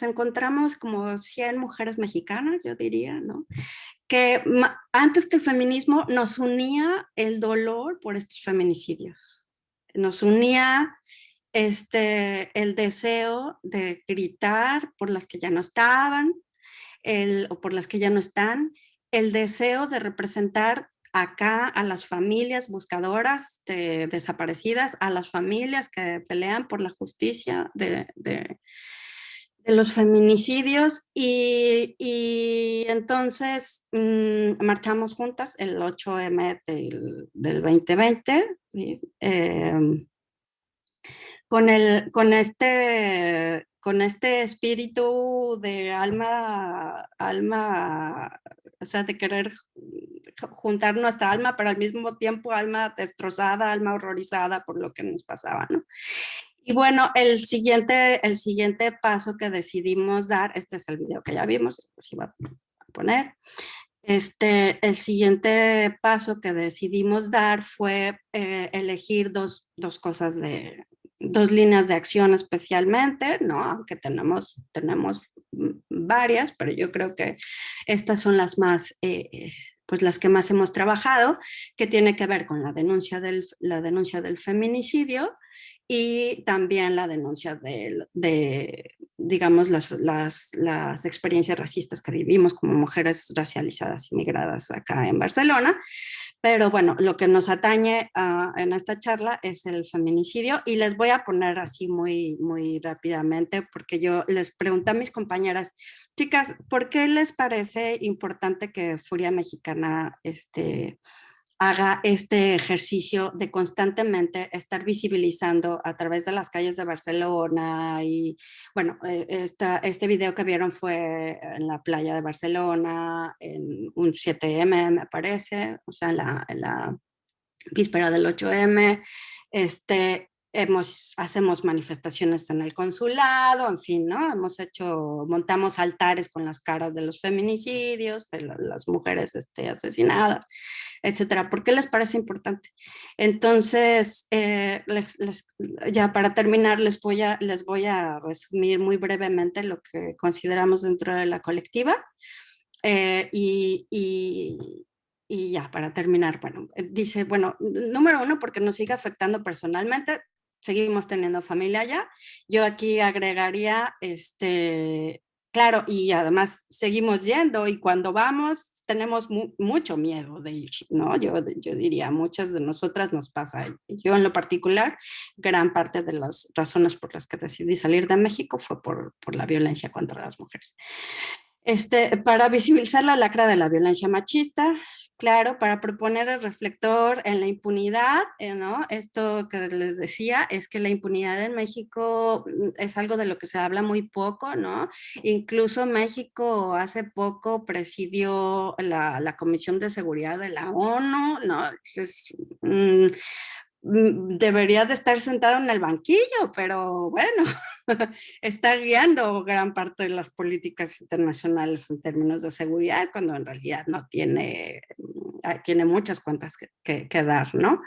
encontramos como 100 mujeres mexicanas, yo diría, ¿no? Que antes que el feminismo nos unía el dolor por estos feminicidios, nos unía el deseo de gritar por las que ya no estaban, o por las que ya no están, el deseo de representar acá a las familias buscadoras de desaparecidas, a las familias que pelean por la justicia de los feminicidios, y entonces marchamos juntas el 8M del 2020, ¿sí? Con este espíritu de alma, o sea, de querer juntar nuestra alma, pero al mismo tiempo alma destrozada, alma horrorizada por lo que nos pasaba, ¿no? Y bueno, el siguiente paso que decidimos dar, este es el video que ya vimos, los iba a poner. El siguiente paso que decidimos dar fue elegir dos líneas de acción especialmente, ¿no? Aunque tenemos varias, pero yo creo que estas son las más, pues las que más hemos trabajado, que tiene que ver con la denuncia del feminicidio y también la denuncia de digamos, las experiencias racistas que vivimos como mujeres racializadas y migradas acá en Barcelona. Pero bueno, lo que nos atañe en esta charla es el feminicidio, y les voy a poner así muy, muy rápidamente, porque yo les pregunté a mis compañeras, chicas, ¿por qué les parece importante que Furia Mexicana haga este ejercicio de constantemente estar visibilizando a través de las calles de Barcelona? Y bueno, este video que vieron fue en la playa de Barcelona, en un 7M me parece, o sea, en la víspera del 8M, hacemos manifestaciones en el consulado, en fin, ¿no? Montamos altares con las caras de los feminicidios, de las mujeres asesinadas, etcétera. ¿Por qué les parece importante? Entonces, ya para terminar, les voy a resumir muy brevemente lo que consideramos dentro de la colectiva. Y ya, para terminar, bueno, dice, bueno, número uno, porque nos sigue afectando personalmente, seguimos teniendo familia allá. Yo aquí agregaría, claro, y además seguimos yendo, y cuando vamos tenemos mucho miedo de ir, ¿no? Yo diría, muchas de nosotras nos pasa. Yo en lo particular, gran parte de las razones por las que decidí salir de México fue por la violencia contra las mujeres. Para visibilizar la lacra de la violencia machista, claro, para proponer el reflector en la impunidad, ¿no? Esto que les decía es que la impunidad en México es algo de lo que se habla muy poco, ¿no? Incluso México hace poco presidió la Comisión de Seguridad de la ONU, ¿no? Debería de estar sentado en el banquillo, pero bueno, está guiando gran parte de las políticas internacionales en términos de seguridad, cuando en realidad no tiene muchas cuentas que dar, ¿no?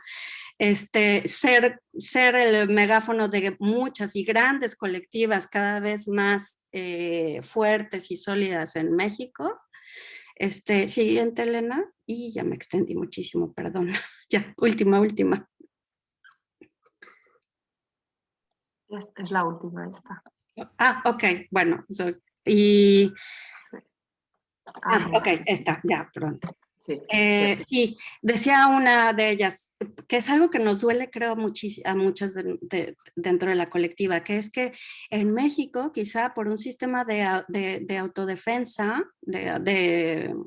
Ser el megáfono de muchas y grandes colectivas cada vez más fuertes y sólidas en México. Siguiente, Elena, y ya me extendí muchísimo, perdón. Ya, última. Es la última esta. Ok, bueno. Sí. Ok, esta, ya, perdón. Sí. Sí, decía una de ellas, que es algo que nos duele, creo, a muchas dentro de la colectiva, que es que en México, quizá por un sistema de autodefensa,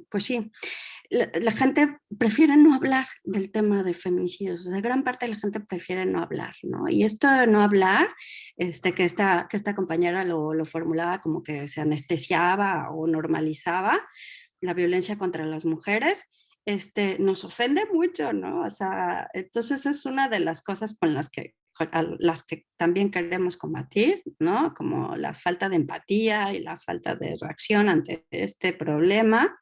pues sí, la gente prefiere no hablar del tema de feminicidios. O sea, gran parte de la gente prefiere no hablar, ¿no? Y esto de no hablar, que esta compañera lo formulaba como que se anestesiaba o normalizaba la violencia contra las mujeres, nos ofende mucho, ¿no? O sea, entonces es una de las cosas con las que también queremos combatir, ¿no? Como la falta de empatía y la falta de reacción ante este problema.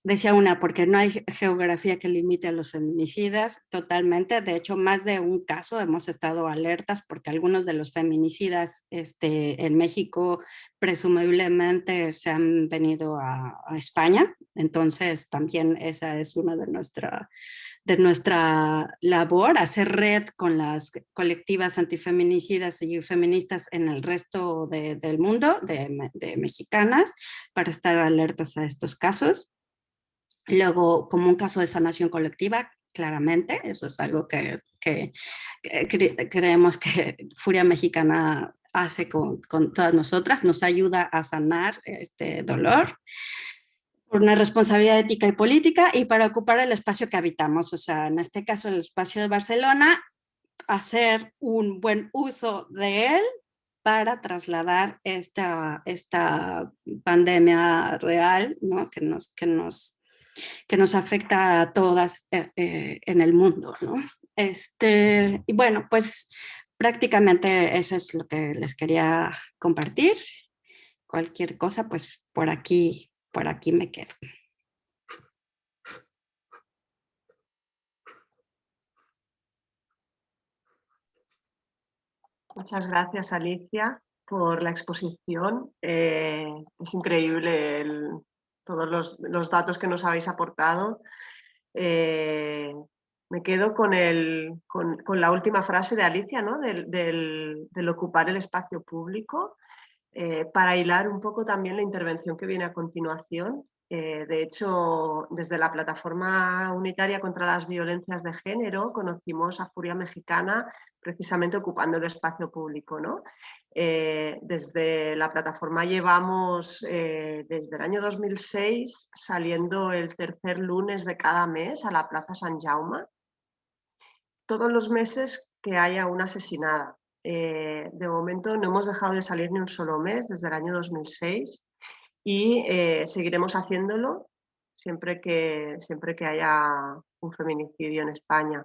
Decía una, porque no hay geografía que limite a los feminicidas, totalmente. De hecho, más de un caso hemos estado alertas porque algunos de los feminicidas en México presumiblemente se han venido a España. Entonces, también esa es una de nuestra labor, hacer red con las colectivas antifeminicidas y feministas en el resto del mundo, de mexicanas, para estar alertas a estos casos. Luego, como un caso de sanación colectiva, claramente, eso es algo que creemos que Furia Mexicana hace con todas nosotras, nos ayuda a sanar este dolor por una responsabilidad ética y política y para ocupar el espacio que habitamos, o sea, en este caso el espacio de Barcelona, hacer un buen uso de él para trasladar esta pandemia real, ¿no? que nos afecta a todas en el mundo, ¿no? Y bueno, pues prácticamente eso es lo que les quería compartir. Cualquier cosa, pues por aquí me quedo. Muchas gracias, Alicia, por la exposición. Es increíble todos los datos que nos habéis aportado. Me quedo con la última frase de Alicia, ¿no? del ocupar el espacio público, para hilar un poco también la intervención que viene a continuación. De hecho, desde la Plataforma Unitaria contra las Violencias de Género conocimos a Furia Mexicana precisamente ocupando el espacio público, ¿no? Desde la plataforma llevamos desde el año 2006 saliendo el tercer lunes de cada mes a la Plaza Sant Jaume, todos los meses que haya una asesinada. De momento no hemos dejado de salir ni un solo mes desde el año 2006 y seguiremos haciéndolo siempre que haya un feminicidio en España.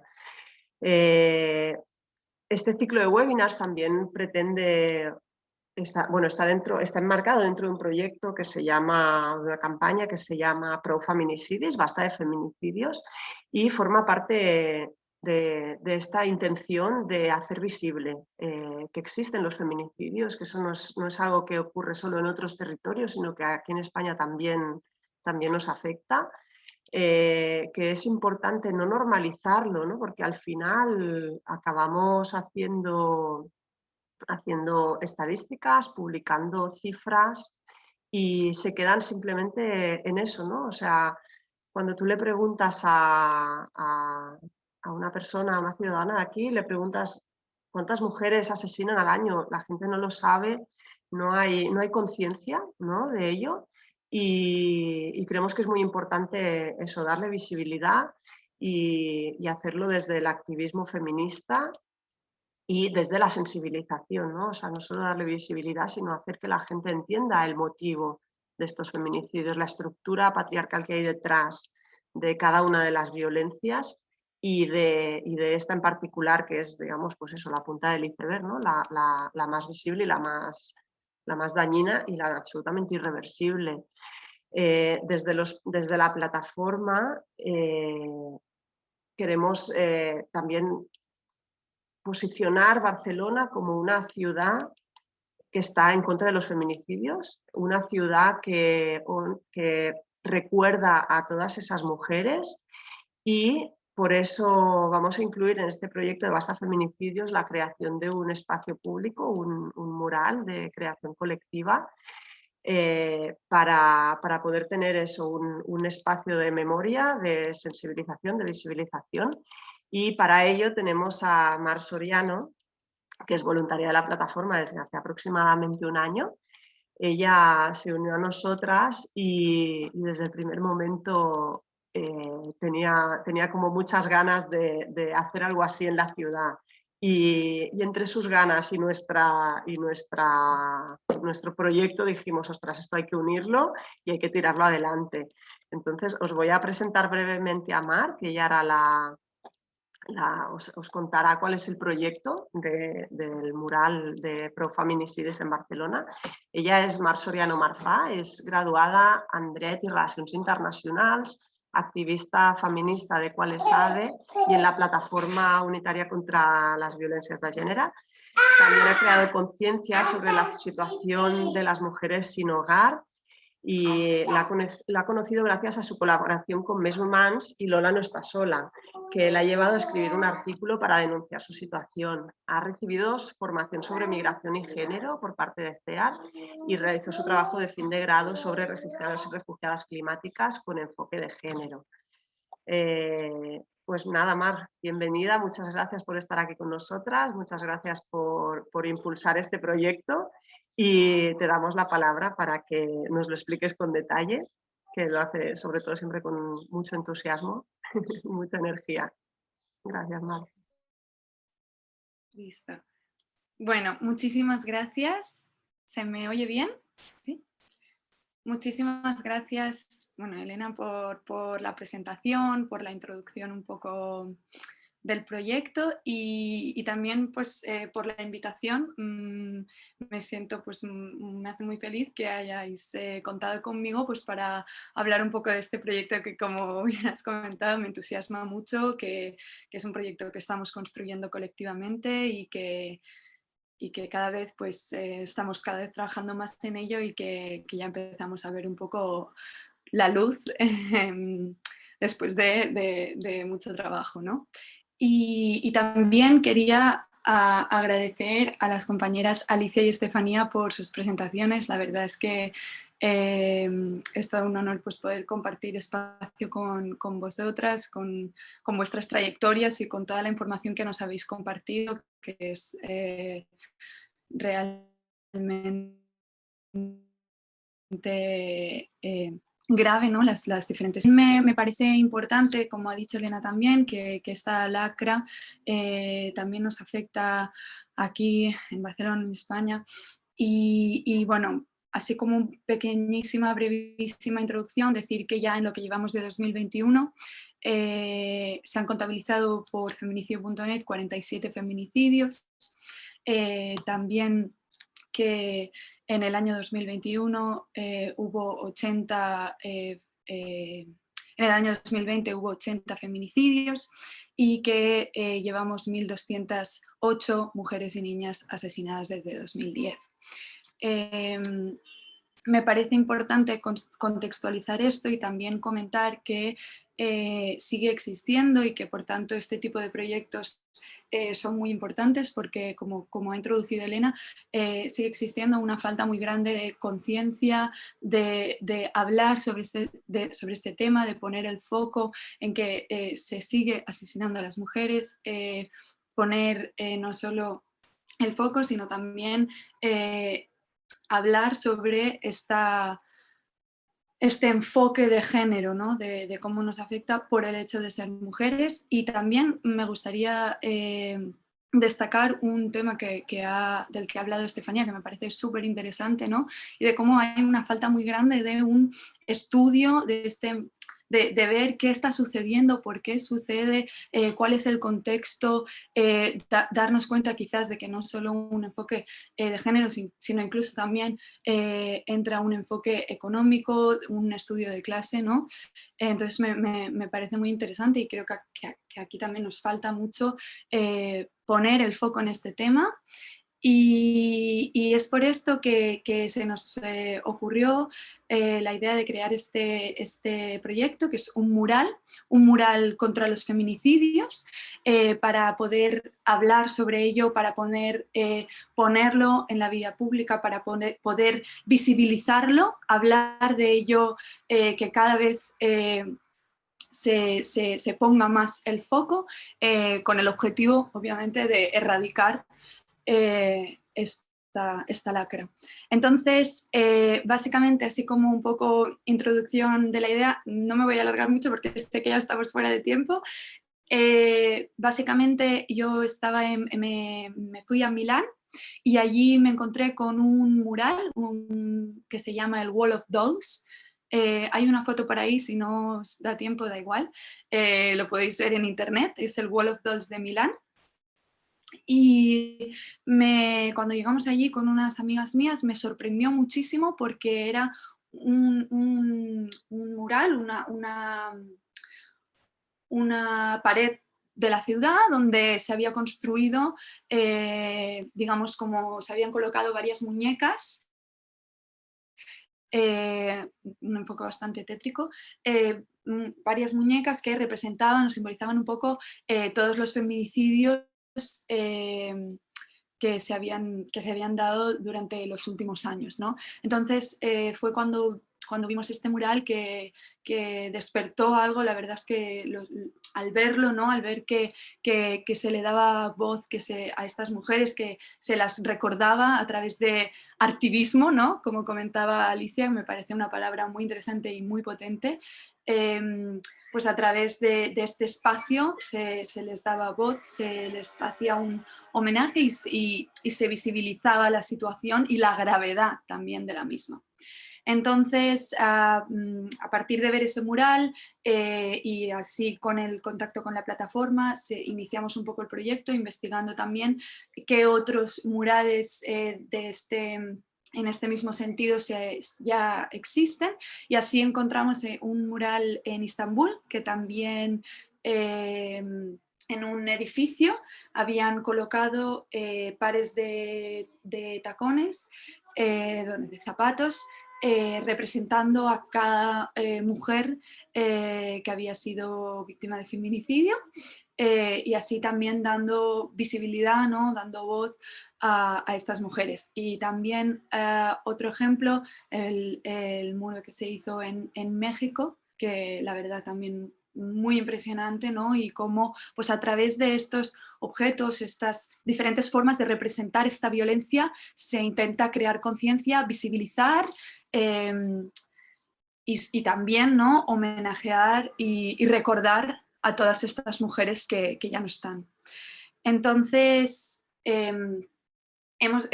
Este ciclo de webinars también pretende, está enmarcado dentro de un proyecto que se llama, una campaña que se llama Pro Feminicidios, basta de feminicidios, y forma parte de esta intención de hacer visible que existen los feminicidios, que eso no es algo que ocurre solo en otros territorios, sino que aquí en España también nos afecta. Que es importante no normalizarlo, ¿no? Porque al final acabamos haciendo estadísticas, publicando cifras y se quedan simplemente en eso, ¿no? O sea, cuando tú le preguntas a una persona, a una ciudadana de aquí, le preguntas cuántas mujeres asesinan al año, la gente no lo sabe, no hay conciencia, ¿no? de ello. Y creemos que es muy importante eso, darle visibilidad y hacerlo desde el activismo feminista y desde la sensibilización, ¿no? O sea, no solo darle visibilidad, sino hacer que la gente entienda el motivo de estos feminicidios, la estructura patriarcal que hay detrás de cada una de las violencias y de esta en particular, que es, digamos, pues eso, la punta del iceberg, ¿no? la más visible y la más dañina y la absolutamente irreversible. Desde la plataforma queremos también posicionar Barcelona como una ciudad que está en contra de los feminicidios, una ciudad que recuerda a todas esas mujeres y por eso vamos a incluir en este proyecto de Basta Feminicidios la creación de un espacio público, un mural de creación colectiva para poder tener eso, un espacio de memoria, de sensibilización, de visibilización Y para ello tenemos a Mar Soriano, que es voluntaria de la plataforma desde hace aproximadamente un año. Ella se unió a nosotras y desde el primer momento tenía como muchas ganas de hacer algo así en la ciudad. Y entre sus ganas y nuestro proyecto dijimos, ostras, esto hay que unirlo y hay que tirarlo adelante. Entonces os voy a presentar brevemente a Mar, que ella hará os contará cuál es el proyecto del mural de Pro-Feminicides en Barcelona. Ella és Mar Soriano Marfà, és graduada en Dret i Relacions Internacionals, activista feminista de Qualesade y en la Plataforma Unitaria contra las Violencias de Género. También ha creado conciencia sobre la situación de las mujeres sin hogar y la ha conocido gracias a su colaboración con Més Humans y Lola no está sola, que la ha llevado a escribir un artículo para denunciar su situación. Ha recibido formación sobre migración y género por parte de CEAR y realizó su trabajo de fin de grado sobre refugiados y refugiadas climáticas con enfoque de género. Pues nada, Mar, bienvenida, muchas gracias por estar aquí con nosotras, muchas gracias por impulsar este proyecto y te damos la palabra para que nos lo expliques con detalle, que lo hace sobre todo siempre con mucho entusiasmo y mucha energía. Gracias, Mar. Listo. Bueno, muchísimas gracias. ¿Se me oye bien? ¿Sí? Muchísimas gracias, bueno, Elena, por la presentación, por la introducción un poco del proyecto y también pues, por la invitación. Me siento, pues, me hace muy feliz que hayáis contado conmigo pues, para hablar un poco de este proyecto que, como bien has comentado, me entusiasma mucho, que es un proyecto que estamos construyendo colectivamente y que cada vez pues, estamos cada vez trabajando más en ello y que ya empezamos a ver un poco la luz después de mucho trabajo, ¿no? Y también quería agradecer a las compañeras Alicia y Estefanía por sus presentaciones. La verdad es que es todo un honor pues, poder compartir espacio con vosotras, con vuestras trayectorias y con toda la información que nos habéis compartido, que es realmente grave, ¿no? Las diferentes... Me parece importante, como ha dicho Elena también, que esta lacra también nos afecta aquí en Barcelona, en España. Y bueno, así como pequeñísima, brevísima introducción, decir que ya en lo que llevamos de 2021 se han contabilizado por feminicidio.net 47 feminicidios. También que en el año 2021 hubo 80, en el año 2020 hubo 80 feminicidios y que llevamos 1.208 mujeres y niñas asesinadas desde 2010. Me parece importante contextualizar esto y también comentar que sigue existiendo y que por tanto este tipo de proyectos son muy importantes porque como ha introducido Elena, sigue existiendo una falta muy grande de conciencia, de hablar sobre este tema, de poner el foco en que se sigue asesinando a las mujeres, poner no solo el foco sino también hablar sobre este enfoque de género, ¿no? de cómo nos afecta por el hecho de ser mujeres. Y también me gustaría destacar un tema del que ha hablado Estefanía, que me parece súper interesante, ¿no? Y de cómo hay una falta muy grande de un estudio de ver qué está sucediendo, por qué sucede, cuál es el contexto, darnos cuenta quizás de que no solo un enfoque de género, sino incluso también entra un enfoque económico, un estudio de clase, ¿no? Entonces me parece muy interesante y creo que aquí también nos falta mucho poner el foco en este tema. Y es por esto que se nos ocurrió la idea de crear este proyecto, que es un mural contra los feminicidios, para poder hablar sobre ello, para ponerlo en la vida pública, para poder visibilizarlo, hablar de ello, que cada vez se ponga más el foco, con el objetivo, obviamente, de erradicar esta lacra. Entonces, básicamente, así como un poco introducción de la idea, no me voy a alargar mucho porque sé que ya estamos fuera de tiempo. Básicamente yo me fui a Milán y allí me encontré con un mural que se llama el Wall of Dolls. Hay una foto por ahí, si no os da tiempo, da igual. Lo podéis ver en internet, es el Wall of Dolls de Milán. Y cuando llegamos allí con unas amigas mías me sorprendió muchísimo porque era un mural, una pared de la ciudad donde se había construido, digamos, como se habían colocado varias muñecas, un enfoque bastante tétrico, varias muñecas que representaban o simbolizaban un poco todos los feminicidios que se habían dado durante los últimos años, ¿no? Entonces fue cuando vimos este mural que despertó algo. La verdad es que al verlo, ¿no? Al ver que se le daba voz a estas mujeres, que se las recordaba a través de artivismo, ¿no? Como comentaba Alicia, me parece una palabra muy interesante y muy potente. Pues a través de este espacio se les daba voz, se les hacía un homenaje y se visibilizaba la situación y la gravedad también de la misma. Entonces, a partir de ver ese mural y así con el contacto con la plataforma, iniciamos un poco el proyecto, investigando también qué otros murales en este mismo sentido ya existen, y así encontramos un mural en Istambul que también en un edificio habían colocado pares de tacones, de zapatos, representando a cada mujer que había sido víctima de feminicidio, y así también dando visibilidad, ¿no? Dando voz a estas mujeres. Y también otro ejemplo, el muro que se hizo en México, que la verdad también muy impresionante, ¿no? Y cómo pues a través de estos objetos, estas diferentes formas de representar esta violencia, se intenta crear conciencia, visibilizar y también, ¿no? Homenajear y recordar a todas estas mujeres que ya no están. Entonces, hemos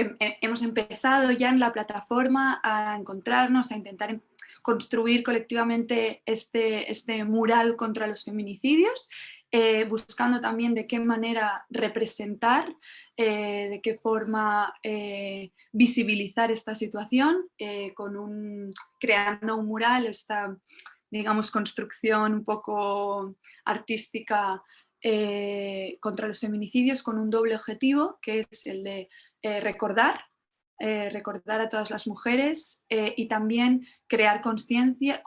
empezado ya en la plataforma a encontrarnos, a intentar construir colectivamente este mural contra los feminicidios, buscando también de qué manera representar, de qué forma visibilizar esta situación, creando un mural, esta, digamos, construcción un poco artística contra los feminicidios, con un doble objetivo, que es el de recordar a todas las mujeres y también crear conciencia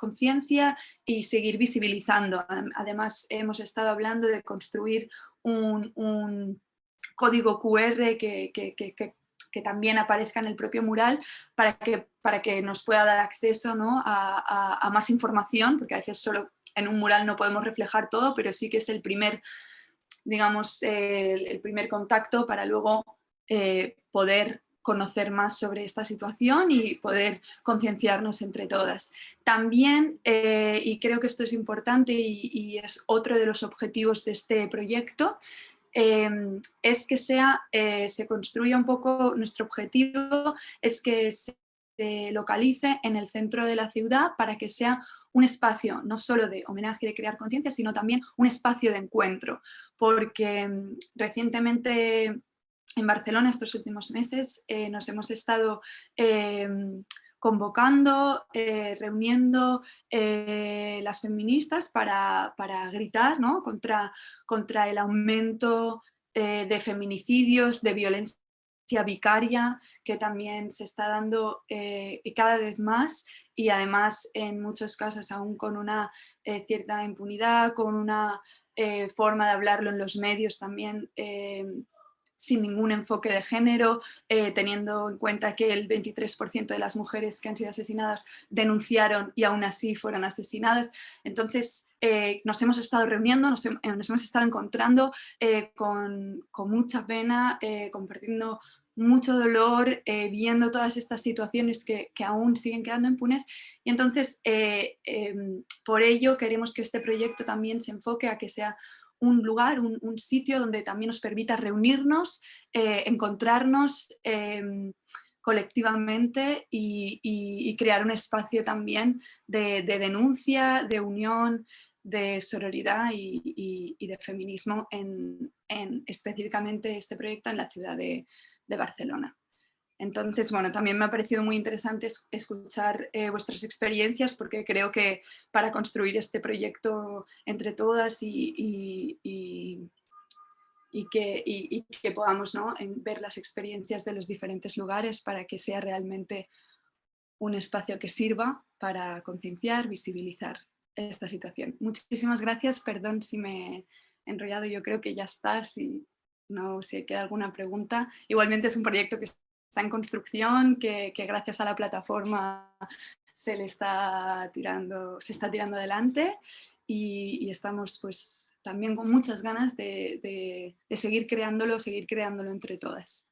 y seguir visibilizando. Además, hemos estado hablando de construir un código QR que también aparezca en el propio mural para que nos pueda dar acceso, ¿no? a más información, porque a veces solo en un mural no podemos reflejar todo, pero sí que es el primer, digamos, el primer contacto para luego poder conocer más sobre esta situación y poder concienciarnos entre todas. También, y creo que esto es importante y es otro de los objetivos de este proyecto, es que se construya un poco, nuestro objetivo es que se localice en el centro de la ciudad para que sea un espacio no solo de homenaje y de crear conciencia, sino también un espacio de encuentro, porque recientemente en Barcelona, estos últimos meses, nos hemos estado convocando, reuniendo las feministas para gritar, ¿no? contra el aumento de feminicidios, de violencia vicaria, que también se está dando cada vez más, y además en muchos casos aún con una cierta impunidad, con una forma de hablarlo en los medios también sin ningún enfoque de género, teniendo en cuenta que el 23% de las mujeres que han sido asesinadas denunciaron y aún así fueron asesinadas. Entonces nos hemos estado reuniendo, nos hemos estado encontrando con mucha pena, compartiendo mucho dolor, viendo todas estas situaciones que aún siguen quedando impunes, y entonces por ello queremos que este proyecto también se enfoque a que sea un lugar, un sitio donde también nos permita reunirnos, encontrarnos colectivamente y crear un espacio también de denuncia, de unión, de sororidad y de feminismo en específicamente este proyecto en la ciudad de Barcelona. Entonces, bueno, también me ha parecido muy interesante escuchar vuestras experiencias, porque creo que para construir este proyecto entre todas y que podamos, ¿no?, ver las experiencias de los diferentes lugares para que sea realmente un espacio que sirva para concienciar, visibilizar esta situación. Muchísimas gracias, perdón si me he enrollado, yo creo que ya está, si queda alguna pregunta. Igualmente es un proyecto que está en construcción, que gracias a la plataforma se está tirando adelante, y estamos pues también con muchas ganas de seguir creándolo entre todas.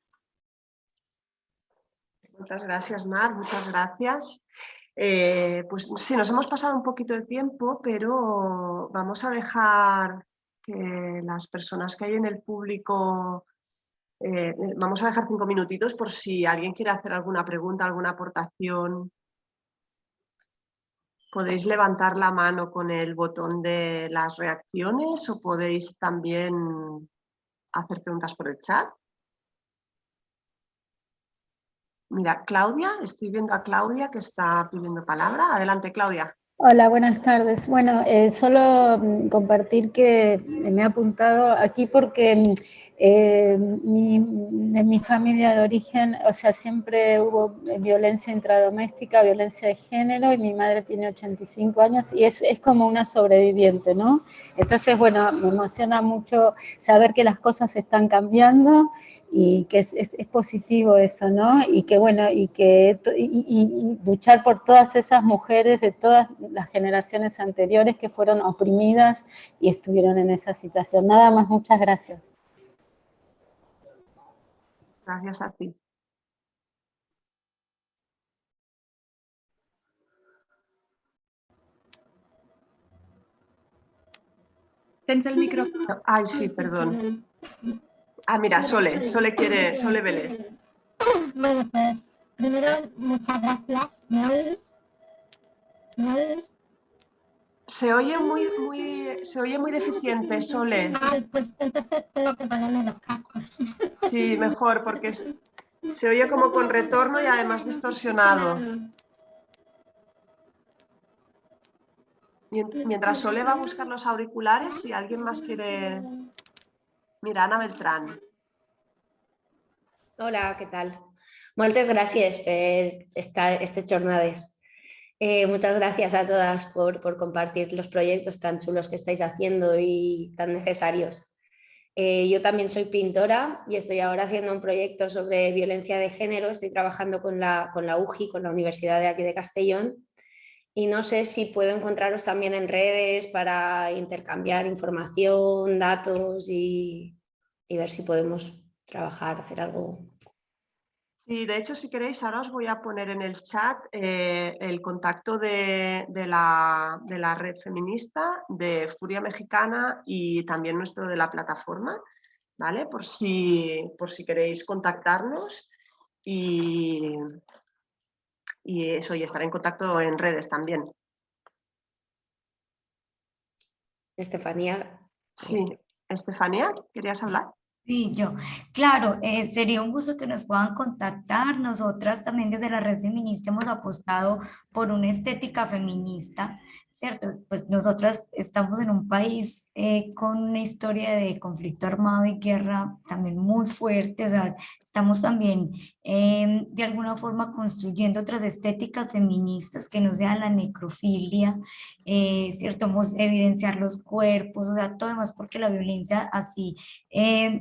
Muchas gracias, Mar, muchas gracias. Pues sí, nos hemos pasado un poquito de tiempo, pero vamos a dejar que las personas que hay en el público, vamos a dejar 5 minutitos por si alguien quiere hacer alguna pregunta, alguna aportación. Podéis levantar la mano con el botón de las reacciones o podéis también hacer preguntas por el chat. Mira, Claudia, estoy viendo a Claudia que está pidiendo palabra. Adelante, Claudia. Hola, buenas tardes. Bueno, solo compartir que me he apuntado aquí porque de mi familia de origen, o sea, siempre hubo violencia intradoméstica, violencia de género, y mi madre tiene 85 años y es como una sobreviviente, ¿no? Entonces, bueno, me emociona mucho saber que las cosas están cambiando y que es positivo eso, ¿no? Y que bueno, y luchar por todas esas mujeres de todas las generaciones anteriores que fueron oprimidas y estuvieron en esa situación. Nada más, muchas gracias. Gracias a ti. Tens el micrófono. Ay, sí, perdón. Ah, mira, Sole Vélez. Bueno, pues primero muchas gracias. ¿Me oís? ¿Me oís? Se oye muy deficiente, Sole. Ay, pues entonces tengo que ponerme los cascos. Sí, mejor, porque se oye como con retorno y además distorsionado. Mientras Sole va a buscar los auriculares, si alguien más quiere... Mira, Ana Beltrán. Hola, què tal? Moltes gràcies per estas jornades. Muchas gracias a todas por compartir los proyectos tan chulos que estáis haciendo y tan necesarios. Yo también soy pintora y estoy ahora haciendo un proyecto sobre violencia de género. Estoy trabajando con la UJI, con la Universidad de aquí de Castellón, y no sé si puedo encontraros también en redes para intercambiar información, datos y ver si podemos trabajar, hacer algo. Sí, de hecho, si queréis, ahora os voy a poner en el chat el contacto de la red feminista, de Furia Mexicana y también nuestro de la plataforma, ¿vale? Por si queréis contactarnos y eso, y estar en contacto en redes también. Estefanía. Sí, Estefanía, ¿querías hablar? Sí, yo. Claro, sería un gusto que nos puedan contactar. Nosotras también desde la Red Feminista hemos apostado por una estética feminista, ¿cierto? Pues nosotras estamos en un país con una historia de conflicto armado y guerra también muy fuerte, o sea, Estamos también de alguna forma construyendo otras estéticas feministas que no sean la necrofilia, ¿cierto? Evidenciar los cuerpos, o sea, todo demás, porque la violencia así,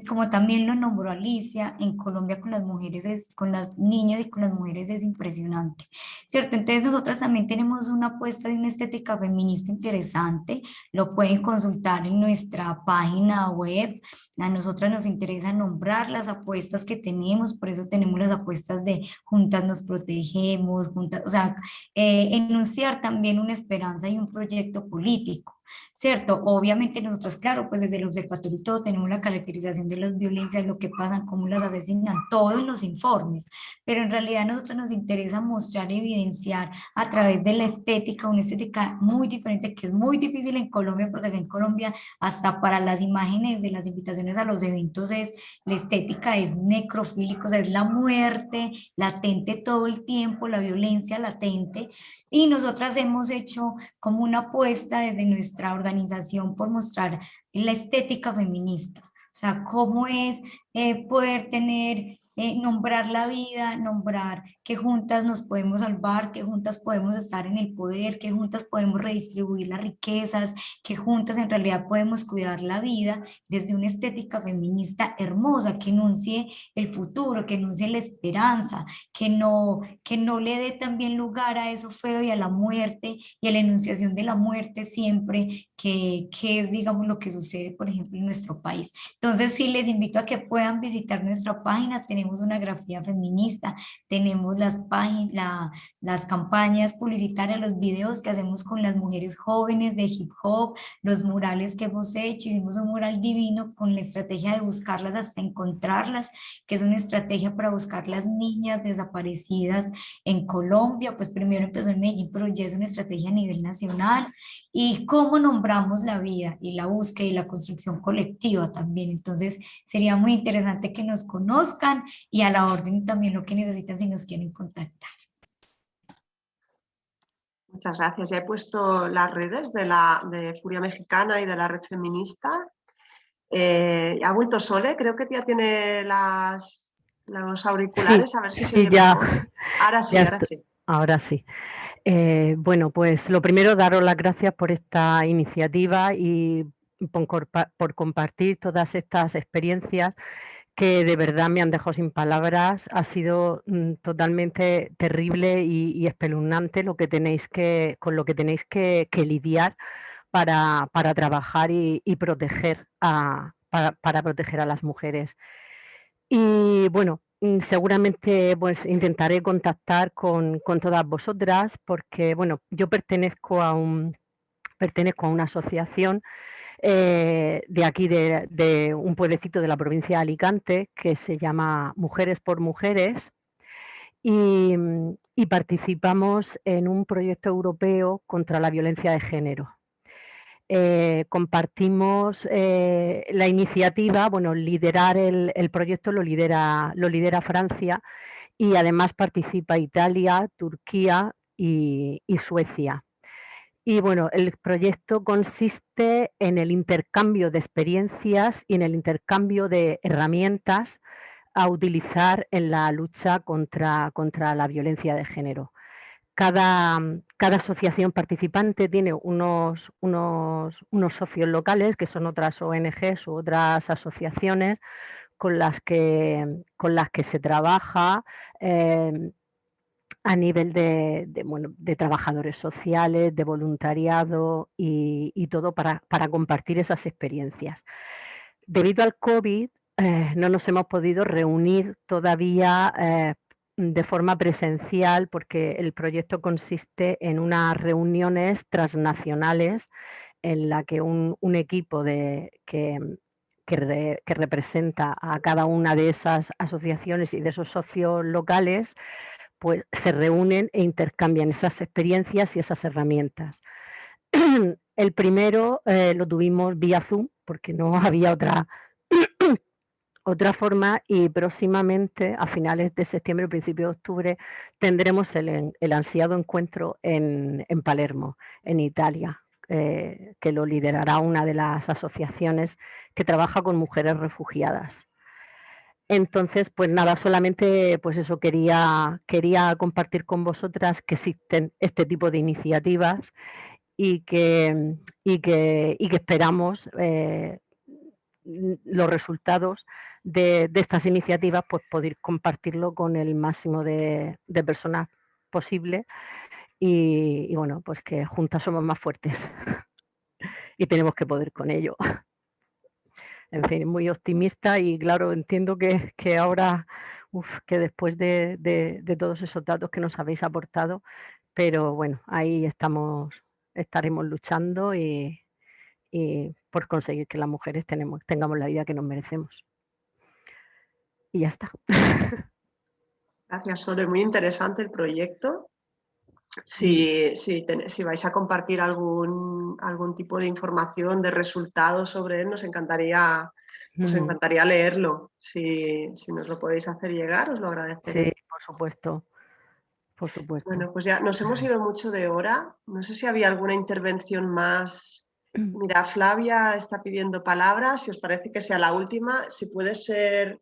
como también lo nombró Alicia, en Colombia con las mujeres, con las niñas y con las mujeres es impresionante, ¿cierto? Entonces nosotras también tenemos una apuesta de una estética feminista interesante, lo pueden consultar en nuestra página web. A nosotras nos interesa nombrar las apuestas que tenemos, por eso tenemos las apuestas de Juntas nos protegemos, juntas, o sea, enunciar también una esperanza y un proyecto político, ¿cierto? Obviamente nosotros, claro, pues desde el observatorio y todo tenemos la caracterización de las violencias, lo que pasan, cómo las asesinan, todo en los informes, pero en realidad a nosotros nos interesa mostrar, evidenciar a través de la estética, una estética muy diferente que es muy difícil en Colombia, porque aquí en Colombia hasta para las imágenes de las invitaciones a los eventos la estética es necrofílica, o sea, es la muerte latente todo el tiempo, la violencia latente, y nosotras hemos hecho como una apuesta desde nuestra organización por mostrar la estética feminista, o sea, cómo es poder tener, nombrar la vida, nombrar que juntas nos podemos salvar, que juntas podemos estar en el poder, que juntas podemos redistribuir las riquezas, que juntas en realidad podemos cuidar la vida desde una estética feminista hermosa, que enuncie el futuro, que enuncie la esperanza, que no le dé también lugar a eso feo y a la muerte y a la enunciación de la muerte siempre, que es, digamos, lo que sucede, por ejemplo, en nuestro país. Entonces, sí, les invito a que puedan visitar nuestra página, tenemos una grafía feminista, tenemos las campañas publicitarias, los videos que hacemos con las mujeres jóvenes de hip hop, los murales que hemos hecho, hicimos un mural divino con la estrategia de buscarlas hasta encontrarlas, que es una estrategia para buscar las niñas desaparecidas en Colombia, pues primero empezó en Medellín, pero ya es una estrategia a nivel nacional, y cómo nombramos la vida y la búsqueda y la construcción colectiva también. Entonces sería muy interesante que nos conozcan y a la orden también lo que necesitan si nos quieren contactar. Muchas gracias. Ya he puesto las redes de Furia Mexicana y de la Red Feminista. Ha vuelto Sole, creo que ya tiene los auriculares, Sí, a ver si se sí, oye ya, mejor. Ahora sí, ya ahora estoy. sí. Ahora sí. Bueno, pues lo primero, daros las gracias por esta iniciativa y por compartir todas estas experiencias que de verdad me han dejado sin palabras. Ha sido totalmente terrible y espeluznante con lo que tenéis que lidiar para trabajar y proteger para proteger a las mujeres. Y bueno, seguramente pues intentaré contactar con todas vosotras porque bueno, yo pertenezco a una asociación de aquí de un pueblecito de la provincia de Alicante que se llama Mujeres por Mujeres y participamos en un proyecto europeo contra la violencia de género. Compartimos la iniciativa, bueno, liderar el proyecto lo lidera Francia y además participa Italia, Turquía y Suecia. Y bueno, el proyecto consiste en el intercambio de experiencias y en el intercambio de herramientas a utilizar en la lucha contra la violencia de género. Cada asociación participante tiene unos socios locales, que son otras ONGs u otras asociaciones con las que se trabaja a nivel de trabajadores sociales, de voluntariado y todo para compartir esas experiencias. Debido al COVID, no nos hemos podido reunir todavía de forma presencial porque el proyecto consiste en unas reuniones transnacionales en la que un equipo que representa a cada una de esas asociaciones y de esos socios locales, pues se reúnen e intercambian esas experiencias y esas herramientas. El primero lo tuvimos vía Zoom porque no había otra forma y próximamente, a finales de septiembre, principio de octubre, tendremos el ansiado encuentro en Palermo, en Italia, que lo liderará una de las asociaciones que trabaja con mujeres refugiadas. Entonces, pues nada, solamente pues eso quería compartir con vosotras que existen este tipo de iniciativas y que esperamos los resultados de estas iniciativas, pues poder compartirlo con el máximo de personas posible y bueno, pues que juntas somos más fuertes y tenemos que poder con ello. En fin, muy optimista y claro, entiendo que ahora, que después de todos esos datos que nos habéis aportado, pero bueno, ahí estaremos luchando y por conseguir que las mujeres tengamos la vida que nos merecemos. Y ya está. Gracias, Sole. Muy interesante el proyecto. Si vais a compartir algún tipo de información, de resultados sobre él, nos encantaría leerlo. Si nos lo podéis hacer llegar, os lo agradeceré. Sí, por supuesto. Por supuesto. Bueno, pues ya nos hemos ido mucho de hora. No sé si había alguna intervención más. Mira, Flavia está pidiendo palabras. Si os parece que sea la última, si puede ser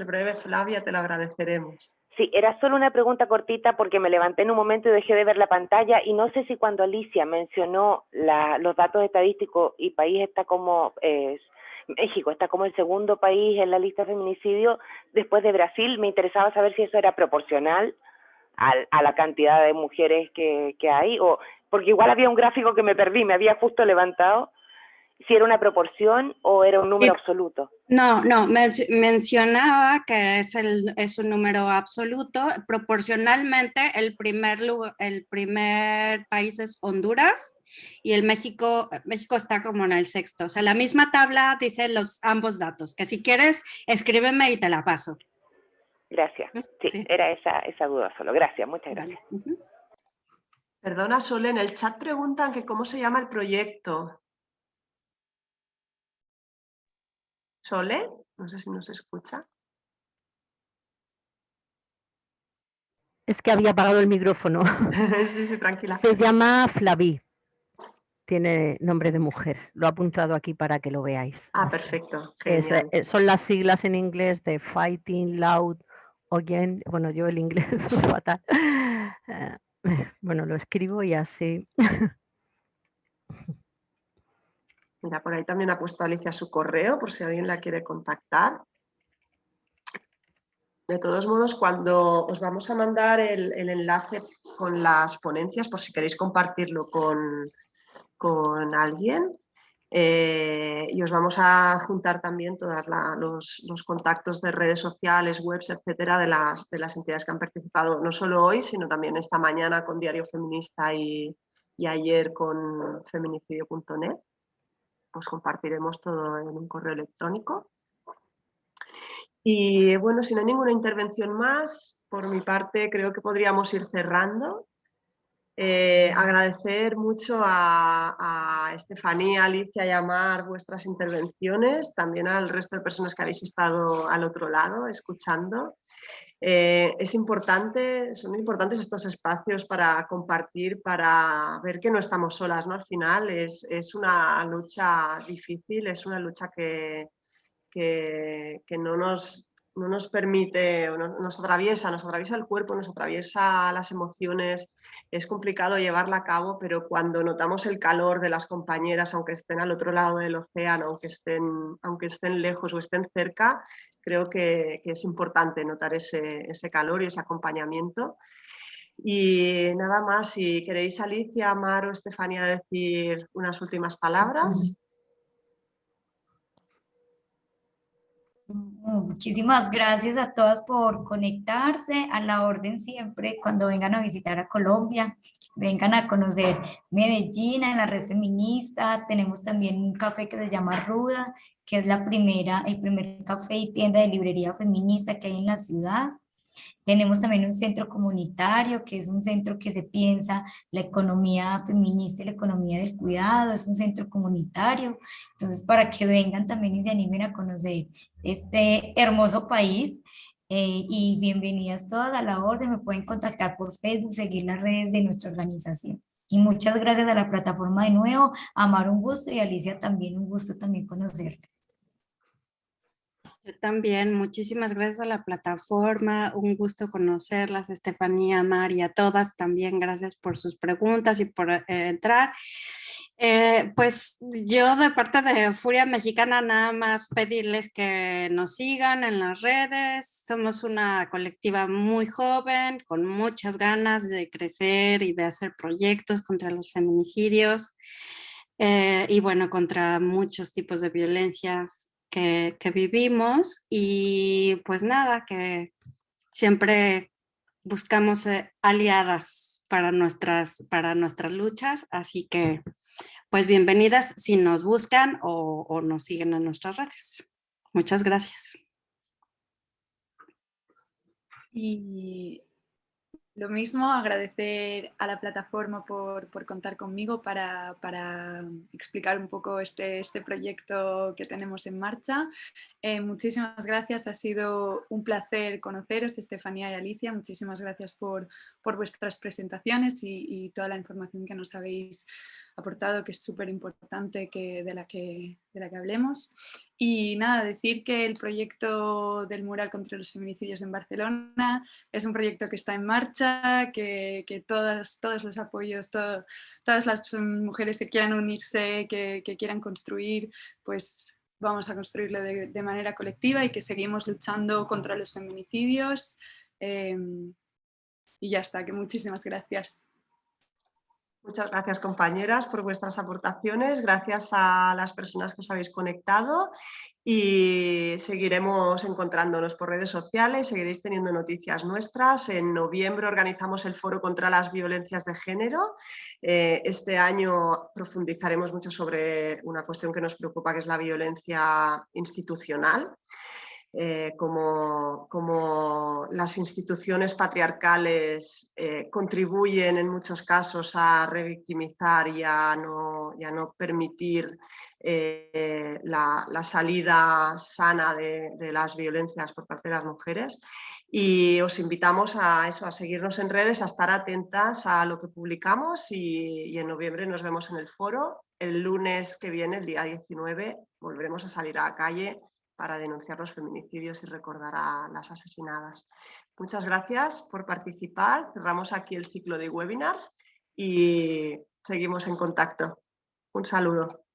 breve, Flavia, te lo agradeceremos. Sí, era solo una pregunta cortita porque me levanté en un momento y dejé de ver la pantalla y no sé si cuando Alicia mencionó los datos estadísticos y país está como, México está como el segundo país en la lista de feminicidio después de Brasil, me interesaba saber si eso era proporcional a la cantidad de mujeres que hay, o porque igual había un gráfico que me perdí, me había justo levantado, si era una proporción o era un número absoluto. No, mencionaba que es un número absoluto. Proporcionalmente el primer país es Honduras y México está como en el sexto. O sea, la misma tabla dice ambos datos, que si quieres escríbeme y te la paso. Gracias. Sí. Era esa duda solo. Gracias, muchas gracias. Perdona, Sole, en el chat preguntan que cómo se llama el proyecto. Sole, no sé si nos escucha. Es que había apagado el micrófono. Sí, tranquila. Se llama Flaví. Tiene nombre de mujer. Lo he apuntado aquí para que lo veáis. Ah, perfecto. Son las siglas en inglés de Fighting Loud Again. Bueno, yo el inglés fatal. Bueno, lo escribo y así. Mira, por ahí también ha puesto Alicia su correo, por si alguien la quiere contactar. De todos modos, cuando os vamos a mandar el enlace con las ponencias, por si queréis compartirlo con alguien, y os vamos a juntar también todos los contactos de redes sociales, webs, etcétera, de las entidades que han participado, no solo hoy, sino también esta mañana con Diario Feminista y ayer con feminicidio.net. Pues compartiremos todo en un correo electrónico. Y bueno, si no hay ninguna intervención más, por mi parte creo que podríamos ir cerrando. Agradecer mucho a Estefanía, Alicia y a Mar vuestras intervenciones, también al resto de personas que habéis estado al otro lado escuchando. Son importantes estos espacios para compartir, para ver que no estamos solas, ¿no? Al final es una lucha difícil, es una lucha que no nos permite, nos atraviesa el cuerpo, nos atraviesa las emociones. Es complicado llevarla a cabo, pero cuando notamos el calor de las compañeras, aunque estén al otro lado del océano, aunque estén lejos o estén cerca, creo que es importante notar ese calor y ese acompañamiento. Y nada más, si queréis, Alicia, Mar o Estefanía, decir unas últimas palabras. Muchísimas gracias a todas por conectarse, a la orden siempre cuando vengan a visitar a Colombia, vengan a conocer Medellín en la red feminista. Tenemos también un café que se llama Ruda, que es el primer café y tienda de librería feminista que hay en la ciudad. Tenemos también un centro comunitario, que es un centro que se piensa la economía feminista y la economía del cuidado, es un centro comunitario. Entonces, para que vengan también y se animen a conocer este hermoso país. Y bienvenidas todas a la orden, me pueden contactar por Facebook, seguir las redes de nuestra organización. Y muchas gracias a la plataforma de nuevo, a Mar un gusto y a Alicia también un gusto también conocerles. Yo también, muchísimas gracias a la plataforma, un gusto conocerlas, Estefanía, María, todas también, gracias por sus preguntas y por entrar. Pues yo de parte de Furia Mexicana nada más pedirles que nos sigan en las redes, somos una colectiva muy joven, con muchas ganas de crecer y de hacer proyectos contra los feminicidios y bueno, contra muchos tipos de violencias que vivimos y pues nada, que siempre buscamos aliadas para nuestras luchas, así que pues bienvenidas si nos buscan o nos siguen en nuestras redes. Muchas gracias. Y lo mismo, agradecer a la plataforma por contar conmigo para explicar un poco este proyecto que tenemos en marcha. Muchísimas gracias, ha sido un placer conoceros, Estefanía y Alicia. Muchísimas gracias por vuestras presentaciones y toda la información que nos habéis aportado, que es súper importante de la que hablemos. Y nada, decir que el proyecto del mural contra los feminicidios en Barcelona es un proyecto que está en marcha, que todos los apoyos, todas las mujeres que quieran unirse, que quieran construir, pues vamos a construirlo de manera colectiva y que seguimos luchando contra los feminicidios. Y ya está, que muchísimas gracias. Muchas gracias, compañeras, por vuestras aportaciones. Gracias a las personas que os habéis conectado y seguiremos encontrándonos por redes sociales, seguiréis teniendo noticias nuestras. En noviembre organizamos el Foro contra las Violencias de Género. Este año profundizaremos mucho sobre una cuestión que nos preocupa, que es la violencia institucional. Como las instituciones patriarcales contribuyen en muchos casos a revictimizar y a no permitir la salida sana de las violencias por parte de las mujeres. Y os invitamos a seguirnos en redes, a estar atentas a lo que publicamos y en noviembre nos vemos en el foro. El lunes que viene, el día 19, volveremos a salir a la calle para denunciar los feminicidios y recordar a las asesinadas. Muchas gracias por participar. Cerramos aquí el ciclo de webinars y seguimos en contacto. Un saludo.